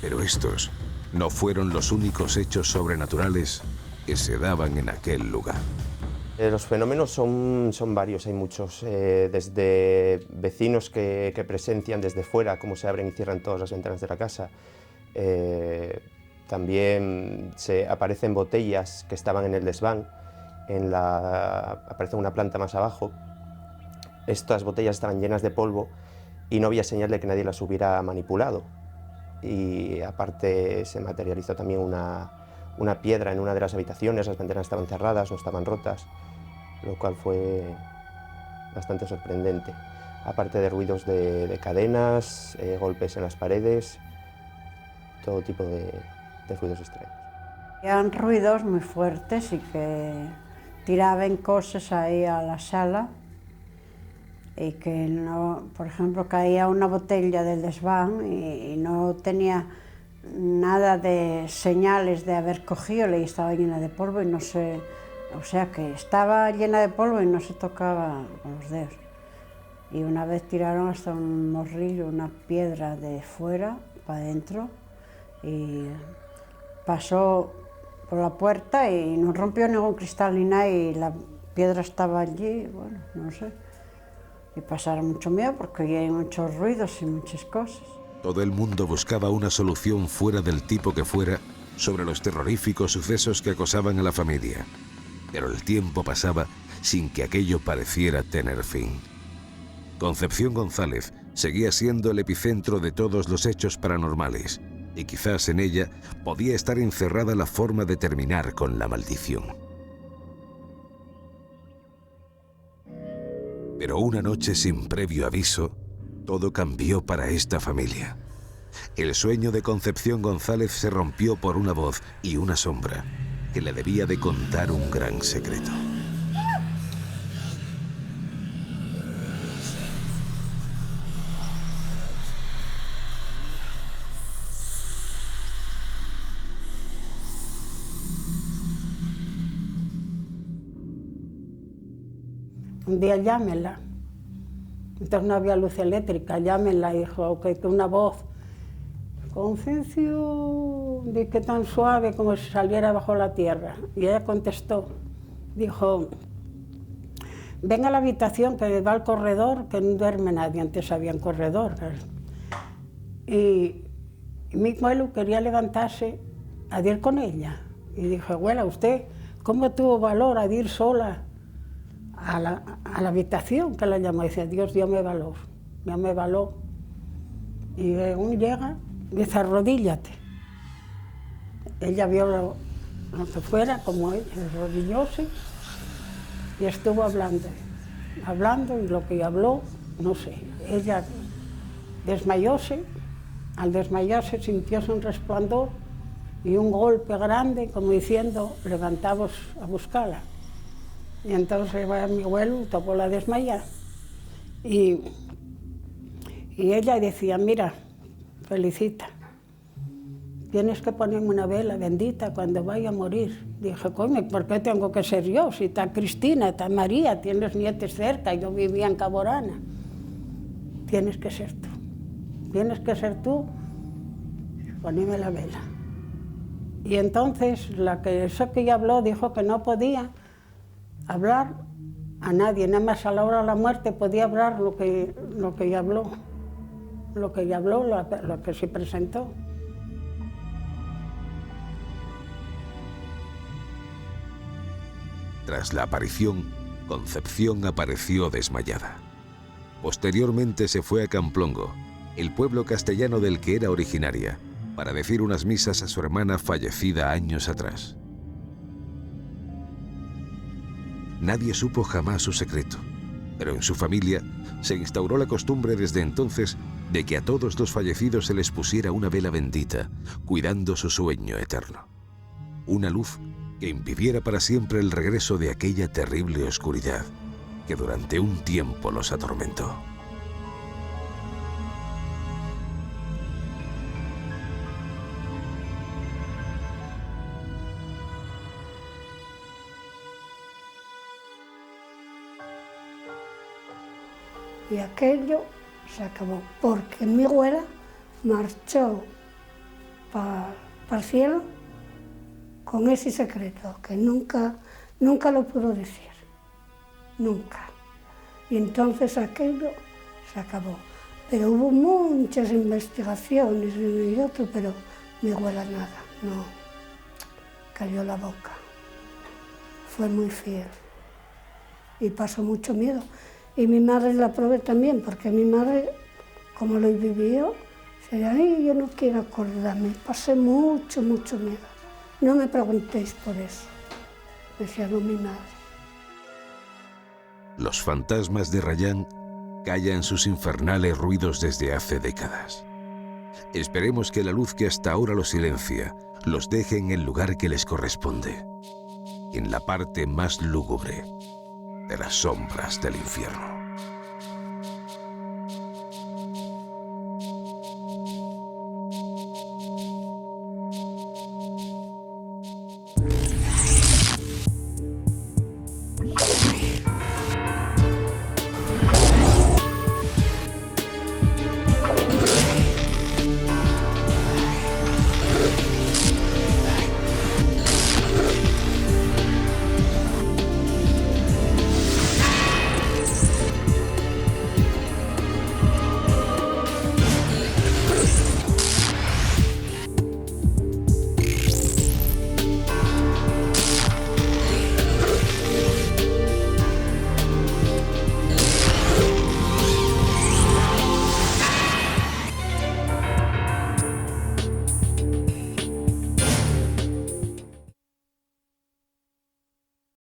Speaker 8: Pero estos no fueron los únicos hechos sobrenaturales que se daban en aquel lugar.
Speaker 21: Los fenómenos son varios, hay muchos, desde vecinos que presencian desde fuera cómo se abren y cierran todas las ventanas de la casa. También aparecen botellas que estaban en el desván, aparece una planta más abajo. Estas botellas estaban llenas de polvo y no había señal de que nadie las hubiera manipulado. Y aparte se materializó también una piedra en una de las habitaciones, las ventanas estaban cerradas, no estaban rotas, lo cual fue bastante sorprendente. Aparte de ruidos de cadenas, golpes en las paredes, todo tipo de ruidos extraños.
Speaker 20: Eran ruidos muy fuertes y que tiraban cosas ahí a la sala y que no, por ejemplo, caía una botella del desván y no tenía nada de señales de haber cogido y estaba llena de polvo y no se, o sea que estaba llena de polvo y no se tocaba con los dedos. Y una vez tiraron hasta un morrillo, una piedra de fuera para adentro y pasó por la puerta y no rompió ningún cristal ni nada y la piedra estaba allí, bueno, no sé. Y pasaron mucho miedo porque hay muchos ruidos y muchas cosas.
Speaker 8: Todo el mundo buscaba una solución fuera del tipo que fuera sobre los terroríficos sucesos que acosaban a la familia. Pero el tiempo pasaba sin que aquello pareciera tener fin. Concepción González seguía siendo el epicentro de todos los hechos paranormales y quizás en ella podía estar encerrada la forma de terminar con la maldición. Pero una noche sin previo aviso, todo cambió para esta familia. El sueño de Concepción González se rompió por una voz y una sombra que le debía de contar un gran secreto.
Speaker 18: Un día llámela. Entonces no había luz eléctrica, llámela, dijo, que una voz. Concepción, de que tan suave como si saliera bajo la tierra. Y ella contestó, dijo, ven a la habitación que va al corredor, que no duerme nadie, antes había un corredor. Y mi abuelo quería levantarse a ir con ella. Y dijo, abuela, ¿usted cómo tuvo valor a ir sola a la habitación? Que la llamó y decía, Dios, díame valor, díame valor. Y uno llega y dice, arrodíllate. Ella vio lo que fuera, como ella, arrodillóse y estuvo hablando y lo que habló, no sé. Ella desmayóse, al desmayarse sintióse un resplandor y un golpe grande, como diciendo, levantaos a buscarla. Y entonces mi abuelo tocó la desmayada. Y ella decía, mira, Felicita, tienes que ponerme una vela bendita cuando vaya a morir. Dije, coño, ¿por qué tengo que ser yo? Si está Cristina, está María, tienes nietes cerca, yo vivía en Caborana. Tienes que ser tú, poneme la vela. Y entonces eso que ella habló dijo que no podía hablar a nadie, nada más a la hora de la muerte podía hablar lo que ella habló, lo que se presentó.
Speaker 8: Tras la aparición, Concepción apareció desmayada. Posteriormente se fue a Camplongo, el pueblo castellano del que era originaria, para decir unas misas a su hermana fallecida años atrás. Nadie supo jamás su secreto, pero en su familia se instauró la costumbre desde entonces de que a todos los fallecidos se les pusiera una vela bendita, cuidando su sueño eterno. Una luz que impidiera para siempre el regreso de aquella terrible oscuridad que durante un tiempo los atormentó.
Speaker 2: Y aquello se acabó, porque mi abuela marchó para el cielo con ese secreto, que nunca lo pudo decir, nunca. Y entonces aquello se acabó. Pero hubo muchas investigaciones y otro, pero mi abuela nada, no, cayó la boca. Fue muy fiel y pasó mucho miedo. Y mi madre la probé también, porque mi madre, como lo vivió, decía, ay, yo no quiero acordarme, pasé mucho miedo. No me preguntéis por eso, decía no mi madre.
Speaker 8: Los fantasmas de Rayán callan sus infernales ruidos desde hace décadas. Esperemos que la luz que hasta ahora los silencia los deje en el lugar que les corresponde, en la parte más lúgubre de las sombras del infierno.